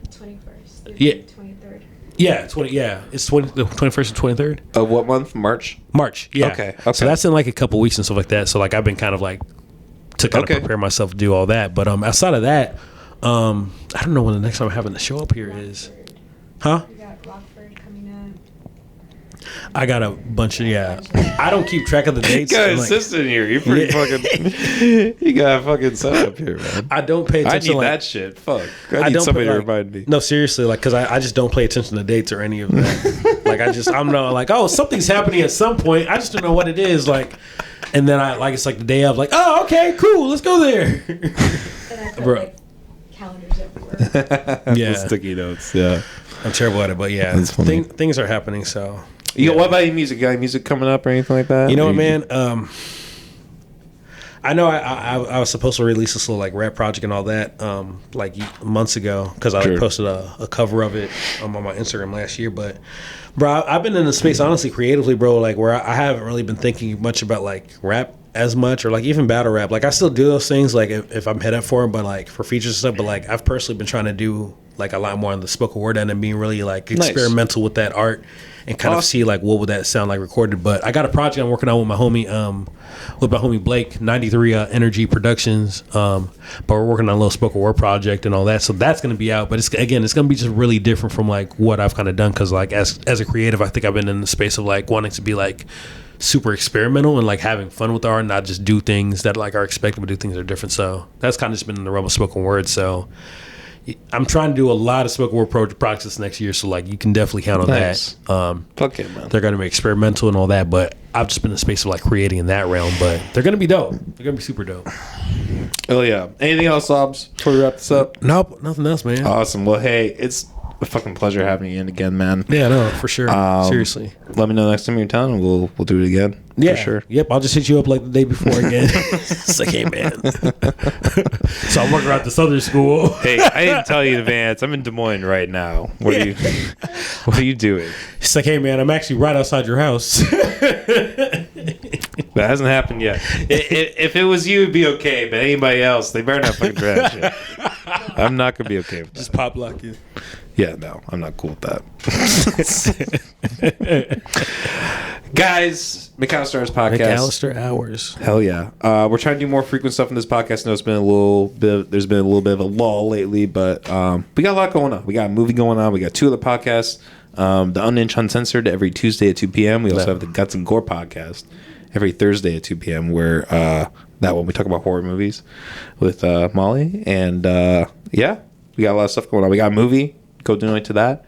C: 21st.
A: Yeah.
C: 23rd.
A: Yeah, it's the 21st and 23rd.
B: Of what month? March, yeah.
A: Okay. So that's in like a couple weeks and stuff like that. So like I've been kind of like to kind of prepare myself to do all that. But outside of that, I don't know when the next time I'm having the show up here is. Huh?
C: We got Rockford coming up.
A: I got a bunch of I don't keep track of the dates.
B: You got an assistant here. You're pretty fucking. You got a fucking setup here, man.
A: I don't pay attention.
B: I need that shit. Fuck. I need somebody to remind me.
A: No, seriously, like because I just don't pay attention to dates or any of that. Like I'm not like, oh, something's happening at some point. I just don't know what it is. Like, and then it's like the day of, like, oh, okay, cool, let's go there.
C: And I put like calendars everywhere.
A: Yeah,
B: sticky notes. Yeah,
A: I'm terrible at it, but yeah, things are happening. So,
B: what about your music? You got any music coming up or anything like that?
A: You know what, man? I know I was supposed to release this little like rap project and all that like months ago because I posted a cover of it on my Instagram last year. But bro, I've been in the space honestly creatively, bro, like where I haven't really been thinking much about like rap as much or like even battle rap. Like I still do those things like if I'm head up for them, but like for features and stuff. But like I've personally been trying to do like a lot more on the spoken word end and being really like experimental with that art and kind of see like what would that sound like recorded. But I got a project I'm working on with my homie Blake, 93 Energy Productions. But we're working on a little spoken word project and all that, so that's going to be out. But it's going to be just really different from like what I've kind of done because like as a creative, I think I've been in the space of like wanting to be like super experimental and like having fun with art, not just do things that like are expected, but do things that are different. So that's kind of just been in the realm of spoken word. So I'm trying to do a lot of spoken word projects this next year, so like you can definitely count on that.
B: Okay, man.
A: They're going to be experimental and all that, but I've just been in the space of like creating in that realm. But they're going to be dope. They're going to be super dope.
B: Oh yeah. Anything else, Aubs, before we wrap this up?
A: Nope, nothing else, man.
B: Awesome. Well, hey, it's a fucking pleasure having you in again, man.
A: Yeah, no, for sure. Seriously.
B: Let me know next time you're in town, and we'll do it again.
A: Yeah,
B: for sure.
A: Yep, I'll just hit you up like the day before again. It's like, hey, man. So I'm working out the Southern School.
B: Hey, I didn't tell you in advance. I'm in Des Moines right now. What are you doing?
A: It's like, hey, man, I'm actually right outside your house.
B: That hasn't happened yet. If it was you, it'd be okay. But anybody else, they better not fucking try that shit. I'm not gonna be okay with that.
A: Just pop lock you.
B: Yeah, no, I'm not cool with that. Guys, McAllister Podcast.
A: McAllister Hours.
B: Hell yeah. We're trying to do more frequent stuff in this podcast. I know it's been there's been a little bit of a lull lately, but we got a lot going on. We got a movie going on. We got 2 other podcasts. The Unhinged, Uncensored every Tuesday at 2 p.m. We also have the Guts and Gore podcast every Thursday at 2 p.m. where that one we talk about horror movies with Molly. And yeah, we got a lot of stuff going on. We got a movie. Go donate to that.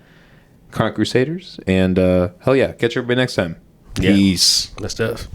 B: Chronic Crusaders. And hell yeah, catch everybody next time. Peace.
A: That stuff.